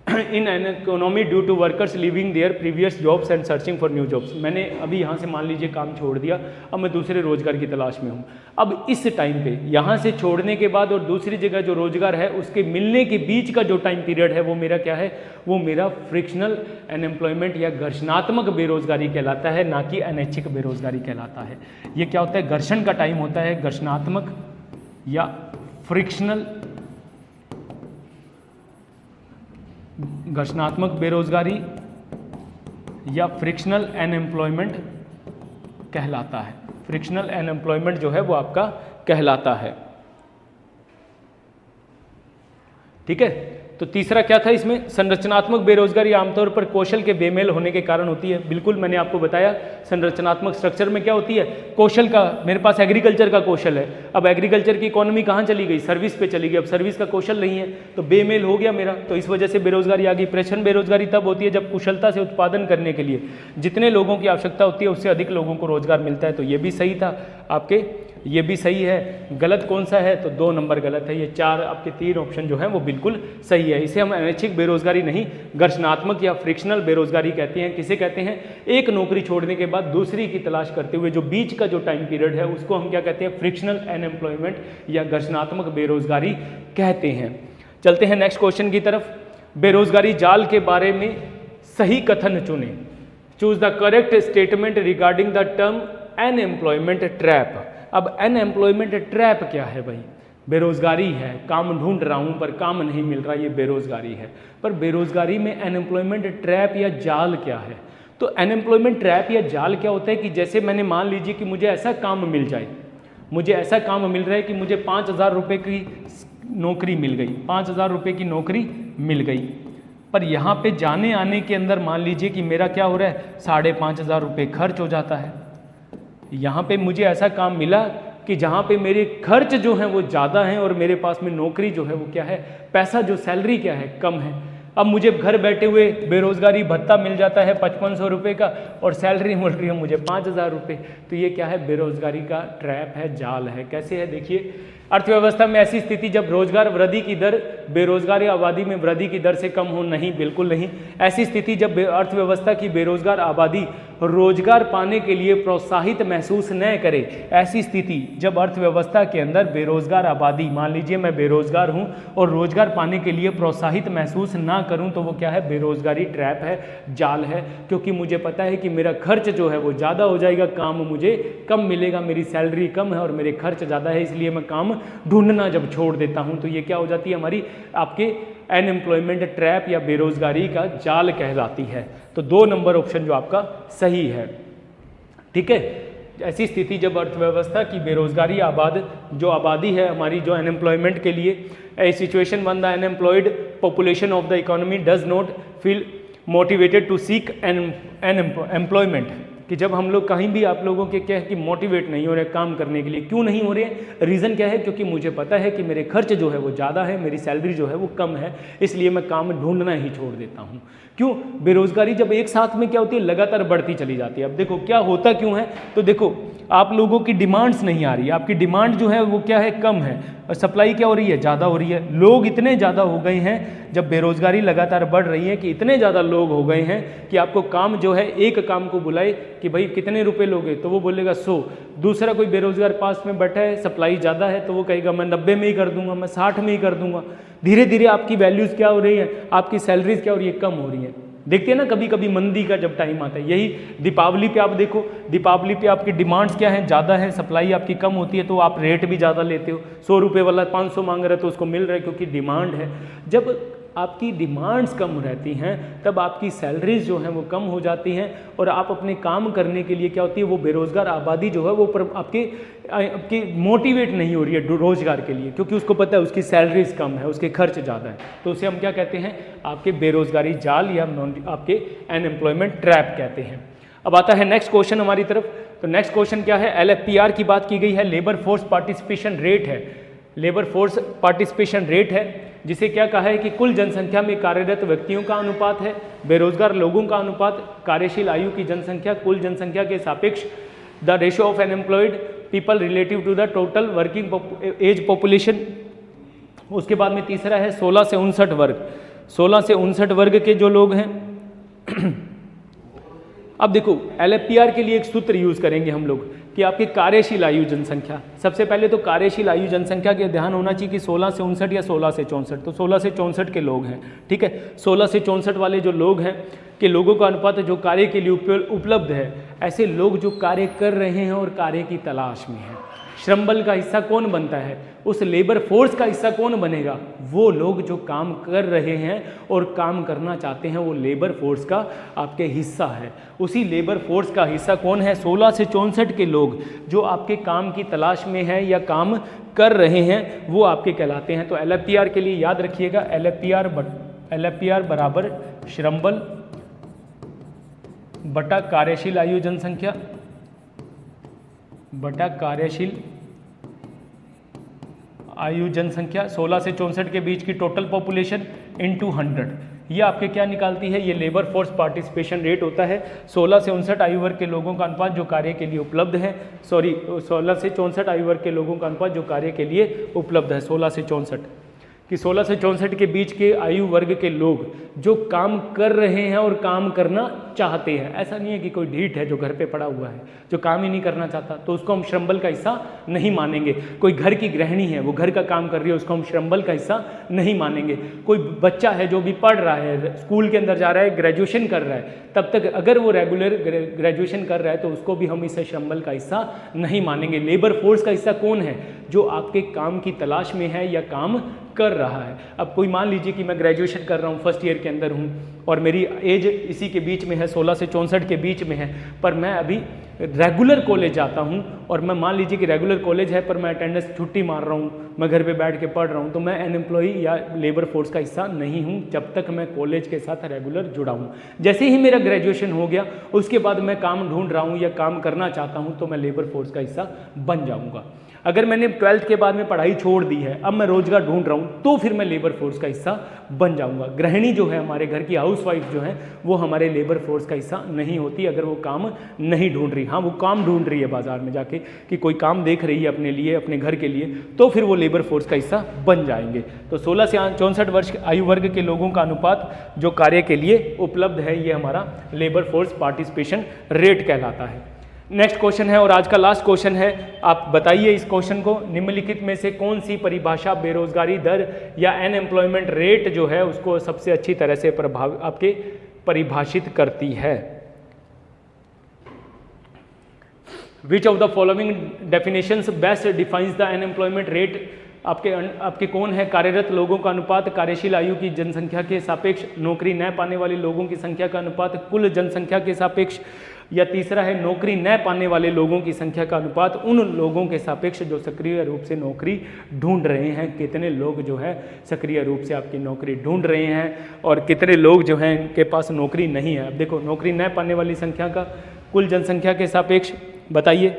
in an economy due to workers living their previous jobs and searching for new jobs. मैंने अभी यहाँ से मान लीजिए काम छोड़ दिया, अब मैं दूसरे रोजगार की तलाश में हूँ। अब इस टाइम पे यहाँ से छोड़ने के बाद और दूसरी जगह जो रोजगार है उसके मिलने के बीच का जो टाइम पीरियड है वो मेरा क्या है, वो मेरा फ्रिक्शनल अनएम्प्लॉयमेंट या घर्षणात्मक बेरोजगारी कहलाता है, ना कि अनैच्छिक बेरोजगारी कहलाता है। ये क्या होता है, घर्षण का टाइम होता है, घर्षणात्मक या फ्रिक्शनल, घर्षणात्मक बेरोजगारी या फ्रिक्शनल अनएम्प्लॉयमेंट कहलाता है। फ्रिक्शनल अनएम्प्लॉयमेंट जो है वो आपका कहलाता है। ठीक है, तो तीसरा क्या था इसमें, संरचनात्मक बेरोजगारी आमतौर पर कौशल के बेमेल होने के कारण होती है। बिल्कुल मैंने आपको बताया संरचनात्मक स्ट्रक्चर में क्या होती है, कौशल का, मेरे पास एग्रीकल्चर का कौशल है, अब एग्रीकल्चर की इकोनॉमी कहाँ चली गई, सर्विस पे चली गई, अब सर्विस का कौशल नहीं है तो बेमेल हो गया मेरा, तो इस वजह से बेरोजगारी आ गई। प्रेषण बेरोजगारी तब होती है जब कुशलता से उत्पादन करने के लिए जितने लोगों की आवश्यकता होती है उससे अधिक लोगों को रोजगार मिलता है। तो ये भी सही था आपके, ये भी सही है। गलत कौन सा है, तो 2 नंबर गलत है। ये 4 आपके 3 ऑप्शन जो है वो बिल्कुल सही है। इसे हम अनैच्छिक बेरोजगारी नहीं, घर्षणात्मक या फ्रिक्शनल बेरोजगारी कहते हैं। किसे कहते हैं, एक नौकरी छोड़ने के बाद दूसरी की तलाश करते हुए जो बीच का जो टाइम पीरियड है उसको हम क्या कहते हैं, फ्रिक्शनल अनएम्प्लॉयमेंट या घर्षणात्मक बेरोजगारी कहते हैं। चलते हैं नेक्स्ट क्वेश्चन की तरफ। बेरोजगारी जाल के बारे में सही कथन चुने। Choose the correct statement regarding the term unemployment trap. अब अनएम्प्लॉयमेंट ट्रैप क्या है भाई, बेरोजगारी है, काम ढूंढ रहा हूं पर काम नहीं मिल रहा, ये बेरोजगारी है। पर बेरोजगारी में अनएम्प्लॉयमेंट ट्रैप या जाल क्या है, तो अनएम्प्लॉयमेंट ट्रैप या जाल क्या होता है कि जैसे मैंने मान लीजिए कि मुझे ऐसा काम मिल जाए, मुझे ऐसा काम मिल रहा है कि मुझे 5,000 रुपये की नौकरी मिल गई, 5,000 रुपये की नौकरी मिल गई, पर यहाँ पे जाने आने के अंदर मान लीजिए कि मेरा क्या हो रहा है, 5,500 रुपये खर्च हो जाता है। यहाँ पे मुझे ऐसा काम मिला कि जहाँ पे मेरे खर्च जो हैं वो ज़्यादा हैं और मेरे पास में नौकरी जो है वो क्या है, पैसा जो सैलरी क्या है, कम है। अब मुझे घर बैठे हुए बेरोजगारी भत्ता मिल जाता है 5,500 रुपये का और सैलरी मिल रही है मुझे 5,000 रुपये। तो ये क्या है, बेरोजगारी का ट्रैप है, जाल है। कैसे है देखिए, अर्थव्यवस्था में ऐसी स्थिति जब रोजगार वृद्धि की दर बेरोजगारी आबादी में वृद्धि की दर से कम हो, नहीं, बिल्कुल नहीं। ऐसी स्थिति जब अर्थव्यवस्था की बेरोजगार आबादी रोजगार पाने के लिए प्रोत्साहित महसूस न करे, ऐसी स्थिति जब अर्थव्यवस्था के अंदर बेरोजगार आबादी, मान लीजिए मैं बेरोजगार हूं और रोजगार पाने के लिए प्रोत्साहित महसूस ना करूं, तो वो क्या है? बेरोजगारी ट्रैप है, जाल है। क्योंकि मुझे पता है कि मेरा खर्च जो है वो ज़्यादा हो जाएगा, काम मुझे कम मिलेगा, मेरी सैलरी कम है और मेरे खर्च ज़्यादा है, इसलिए मैं काम ढूंढना जब छोड़ देता हूं तो ये क्या हो जाती है? हमारी आपके अनएम्प्लॉयमेंट ट्रैप या बेरोजगारी का जाल कहलाती है। तो 2 नंबर ऑप्शन जो आपका सही है। ठीक है, ऐसी स्थिति जब अर्थव्यवस्था की बेरोजगारी जो आबादी है हमारी, जो अनएम्प्लॉयमेंट के लिए, a situation when the unemployed population of the economy does not feel motivated to seek employment, कि जब हम लोग कहीं भी आप लोगों के क्या है कि मोटिवेट नहीं हो रहे काम करने के लिए। क्यों नहीं हो रहे हैं? रीज़न क्या है? क्योंकि मुझे पता है कि मेरे खर्च जो है वो ज़्यादा है, मेरी सैलरी जो है वो कम है, इसलिए मैं काम ढूंढना ही छोड़ देता हूँ। क्यों? बेरोजगारी जब एक साथ में क्या होती है? लगातार बढ़ती चली जाती है। अब देखो क्या होता क्यों है, तो देखो आप लोगों की डिमांड्स नहीं आ रही है, आपकी डिमांड जो है वो क्या है? कम है, और सप्लाई क्या हो रही है? ज़्यादा हो रही है। लोग इतने ज़्यादा हो गए हैं, जब बेरोजगारी लगातार बढ़ रही है कि इतने ज़्यादा लोग हो गए हैं कि आपको काम जो है, एक काम को बुलाए कि भाई कितने रुपए लोगे, तो वो बोलेगा 100। दूसरा कोई बेरोजगार पास में बैठा है, सप्लाई ज़्यादा है, तो वो कहेगा मैं 90 में ही कर दूंगा, मैं 60 में ही कर दूंगा। धीरे धीरे आपकी वैल्यूज़ क्या हो रही है? आपकी सैलरीज क्या हो रही है? कम हो रही है। देखते हैं ना कभी कभी मंदी का जब टाइम आता है, यही दीपावली पे आप देखो, दीपावली पे आपकी डिमांड्स क्या है? ज़्यादा है, सप्लाई आपकी कम होती है, तो आप रेट भी ज़्यादा लेते हो। 100 रुपये वाला 500 मांग रहा है तो उसको मिल रहा है, क्योंकि डिमांड है। जब आपकी डिमांड्स कम रहती हैं तब आपकी सैलरीज जो हैं वो कम हो जाती हैं, और आप अपने काम करने के लिए क्या होती है? वो बेरोजगार आबादी जो है वो आपके मोटिवेट नहीं हो रही है रोजगार के लिए, क्योंकि उसको पता है उसकी सैलरीज कम है, उसके खर्च ज़्यादा है। तो उसे हम क्या कहते हैं? आपके बेरोजगारी जाल या आपके अनएम्प्लॉयमेंट ट्रैप कहते हैं। अब आता है नेक्स्ट क्वेश्चन हमारी तरफ। तो नेक्स्ट क्वेश्चन क्या है? LFPR की बात की गई है, लेबर फोर्स पार्टिसिपेशन रेट है। लेबर फोर्स पार्टिसिपेशन रेट है, जिसे क्या कहा है कि कुल जनसंख्या में कार्यरत व्यक्तियों का अनुपात है, बेरोजगार लोगों का अनुपात, कार्यशील आयु की जनसंख्या कुल जनसंख्या के सापेक्ष, the ratio of unemployed people relative to the total working age population. उसके बाद में तीसरा है 16 से 59 वर्ग। 16 से 59 वर्ग के जो लोग हैं अब देखो LFPR के लिए एक सूत्र यूज करेंगे हम लोग कि आपकी कार्यशील आयु जनसंख्या। सबसे पहले तो कार्यशील आयु जनसंख्या के ध्यान होना चाहिए कि 16 से 59 या 16 से 64। तो 16 से 64 के लोग हैं, ठीक है। 16 से 64 वाले जो लोग हैं कि लोगों का अनुपात जो कार्य के लिए उपलब्ध है, ऐसे लोग जो कार्य कर रहे हैं और कार्य की तलाश में हैं। श्रम बल का हिस्सा कौन बनता है? उस लेबर फोर्स का हिस्सा कौन बनेगा? वो लोग जो काम कर रहे हैं और काम करना चाहते हैं, वो लेबर फोर्स का आपके हिस्सा है। उसी लेबर फोर्स का हिस्सा कौन है? 16 से 64 के लोग जो आपके काम की तलाश में है या काम कर रहे हैं, वो आपके कहलाते हैं। तो LFPR के लिए याद रखिएगा, LFPR बराबर श्रम बल बटा कार्यशील आयु जनसंख्या बटा कार्यशील आयु जनसंख्या 16 से 64 के बीच की टोटल पॉपुलेशन इनटू 100। ये आपके क्या निकालती है? ये लेबर फोर्स पार्टिसिपेशन रेट होता है। 16 से 59 आयु वर्ग के लोगों का अनुपात जो कार्य के लिए उपलब्ध है, 16 से 64 आयु वर्ग के लोगों का अनुपात जो कार्य के लिए उपलब्ध है, 16 से 64 कि 16 से 64 के बीच के आयु वर्ग के लोग जो काम कर रहे हैं और काम करना चाहते हैं। ऐसा नहीं है कि कोई ढीठ है जो घर पे पड़ा हुआ है, जो काम ही नहीं करना चाहता, तो उसको हम श्रम बल का हिस्सा नहीं मानेंगे। कोई घर की गृहिणी है, वो घर का काम कर रही है, उसको हम श्रम बल का हिस्सा नहीं मानेंगे। कोई बच्चा है जो भी पढ़ रहा है, स्कूल के अंदर जा रहा है, ग्रेजुएशन कर रहा है, तब तक अगर वो रेगुलर ग्रेजुएशन कर रहा है तो उसको भी हम इसे श्रम बल का हिस्सा नहीं मानेंगे। लेबर फोर्स का हिस्सा कौन है? जो आपके काम की तलाश में है या काम कर रहा है। अब कोई मान लीजिए कि मैं ग्रेजुएशन कर रहा हूँ, फर्स्ट ईयर के अंदर हूँ और मेरी एज इसी के बीच में है, 16 से 64 के बीच में है, पर मैं अभी रेगुलर कॉलेज जाता हूँ और मैं मान लीजिए कि रेगुलर कॉलेज है पर मैं अटेंडेंस छुट्टी मार रहा हूँ, मैं घर पे बैठ के पढ़ रहा हूँ, तो मैं अनएम्प्लॉई या लेबर फोर्स का हिस्सा नहीं हूँ जब तक मैं कॉलेज के साथ रेगुलर जुड़ा हूँ। जैसे ही मेरा ग्रेजुएशन हो गया उसके बाद मैं काम ढूंढ रहा हूँ या काम करना चाहता हूँ तो मैं लेबर फोर्स का हिस्सा बन जाऊँगा। अगर मैंने 12th के बाद में पढ़ाई छोड़ दी है, अब मैं रोजगार ढूंढ रहा हूँ, तो फिर मैं लेबर फोर्स का हिस्सा बन जाऊंगा। गृहिणी जो है हमारे घर की हाउस हाउसवाइफ जो हैं वो हमारे लेबर फोर्स का हिस्सा नहीं होती अगर वो काम नहीं ढूंढ रही। हाँ, वो काम ढूंढ रही है बाजार में जाके कि कोई काम देख रही है अपने लिए, अपने घर के लिए, तो फिर वो लेबर फोर्स का हिस्सा बन जाएंगे। तो 16 से 64 वर्ष आयु वर्ग के लोगों का अनुपात जो कार्य के लिए उपलब्ध है, ये हमारा लेबर फोर्स पार्टिसिपेशन रेट कहलाता है। नेक्स्ट क्वेश्चन है और आज का लास्ट क्वेश्चन है, आप बताइए इस क्वेश्चन को, निम्नलिखित में से कौन सी परिभाषा बेरोजगारी दर या अनएम्प्लॉयमेंट रेट जो है उसको सबसे अच्छी तरह से आपके परिभाषित करती है। Which of the following definitions best defines the unemployment rate, आपके कौन है? कार्यरत लोगों का अनुपात कार्यशील आयु की जनसंख्या के सापेक्ष, नौकरी न पाने वाले लोगों की संख्या का अनुपात कुल जनसंख्या के सापेक्ष, या तीसरा है नौकरी न पाने वाले लोगों की संख्या का अनुपात उन लोगों के सापेक्ष जो सक्रिय रूप से नौकरी ढूंढ रहे हैं। कितने लोग जो है सक्रिय रूप से आपकी नौकरी ढूंढ रहे हैं और कितने लोग जो हैं इनके पास नौकरी नहीं है। अब देखो, नौकरी न पाने वाली संख्या का कुल जनसंख्या के सापेक्ष बताइए।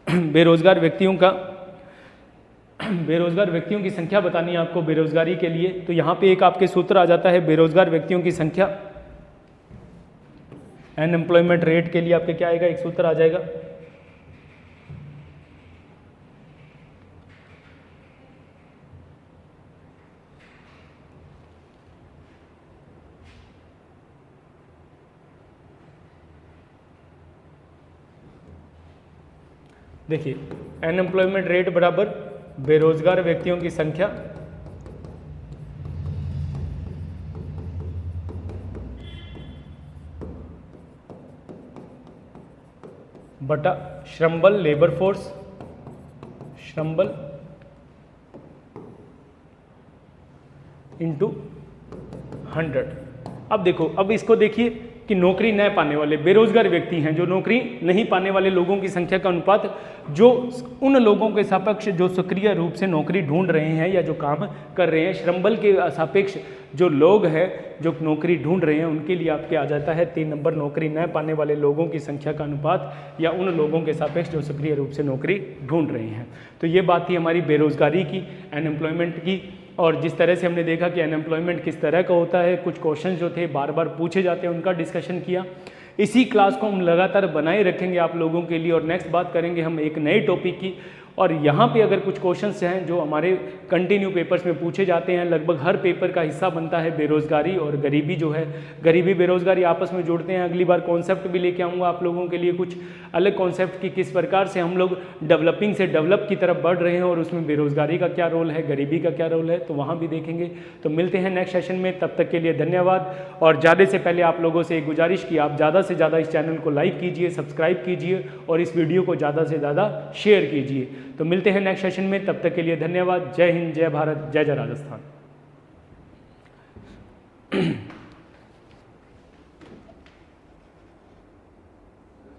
बेरोजगार व्यक्तियों की संख्या बतानी है आपको बेरोजगारी के लिए, तो यहाँ पे एक आपके सूत्र आ जाता है, बेरोजगार व्यक्तियों की संख्या अनएम्प्लॉयमेंट रेट के लिए आपके क्या आएगा, एक सूत्र आ जाएगा, देखिए अनएम्प्लॉयमेंट रेट बराबर बेरोजगार व्यक्तियों की संख्या बटा श्रमबल लेबर फोर्स, श्रमबल इंटू 100। अब देखो, अब इसको देखिए कि नौकरी न पाने वाले बेरोजगार व्यक्ति हैं, जो नौकरी नहीं पाने वाले लोगों की संख्या का अनुपात जो उन लोगों के सापेक्ष जो सक्रिय रूप से नौकरी ढूंढ रहे हैं या जो काम कर रहे हैं, श्रमबल के सापेक्ष जो लोग हैं जो नौकरी ढूंढ रहे हैं उनके लिए आपके आ जाता है 3 नंबर, नौकरी न पाने वाले लोगों की संख्या का अनुपात या उन लोगों के सापेक्ष जो सक्रिय रूप से नौकरी ढूंढ रहे हैं। तो ये बात थी हमारी बेरोजगारी की, अनएम्प्लॉयमेंट की, और जिस तरह से हमने देखा कि अनएम्प्लॉयमेंट किस तरह का होता है, कुछ क्वेश्चन जो थे बार बार पूछे जाते हैं, उनका डिस्कशन किया। इसी क्लास को हम लगातार बनाए रखेंगे आप लोगों के लिए, और नेक्स्ट बात करेंगे हम एक नए टॉपिक की। और यहाँ पे अगर कुछ क्वेश्चंस हैं जो हमारे कंटिन्यू पेपर्स में पूछे जाते हैं, लगभग हर पेपर का हिस्सा बनता है बेरोजगारी और गरीबी जो है, गरीबी बेरोजगारी आपस में जोड़ते हैं। अगली बार कॉन्सेप्ट भी लेके आऊँगा आप लोगों के लिए, कुछ अलग कॉन्सेप्ट की किस प्रकार से हम लोग डेवलपिंग से डेवलप की तरफ बढ़ रहे हैं और उसमें बेरोजगारी का क्या रोल है, गरीबी का क्या रोल है, तो वहाँ भी देखेंगे। तो मिलते हैं नेक्स्ट सेशन में, तब तक के लिए धन्यवाद। और ज़्यादा से पहले आप लोगों से एक गुजारिश की, आप ज़्यादा से ज़्यादा इस चैनल को लाइक कीजिए, सब्सक्राइब कीजिए और इस वीडियो को ज़्यादा से ज़्यादा शेयर कीजिए। तो मिलते हैं नेक्स्ट सेशन में, तब तक के लिए धन्यवाद। जय हिंद, जय भारत, जय जय राजस्थान।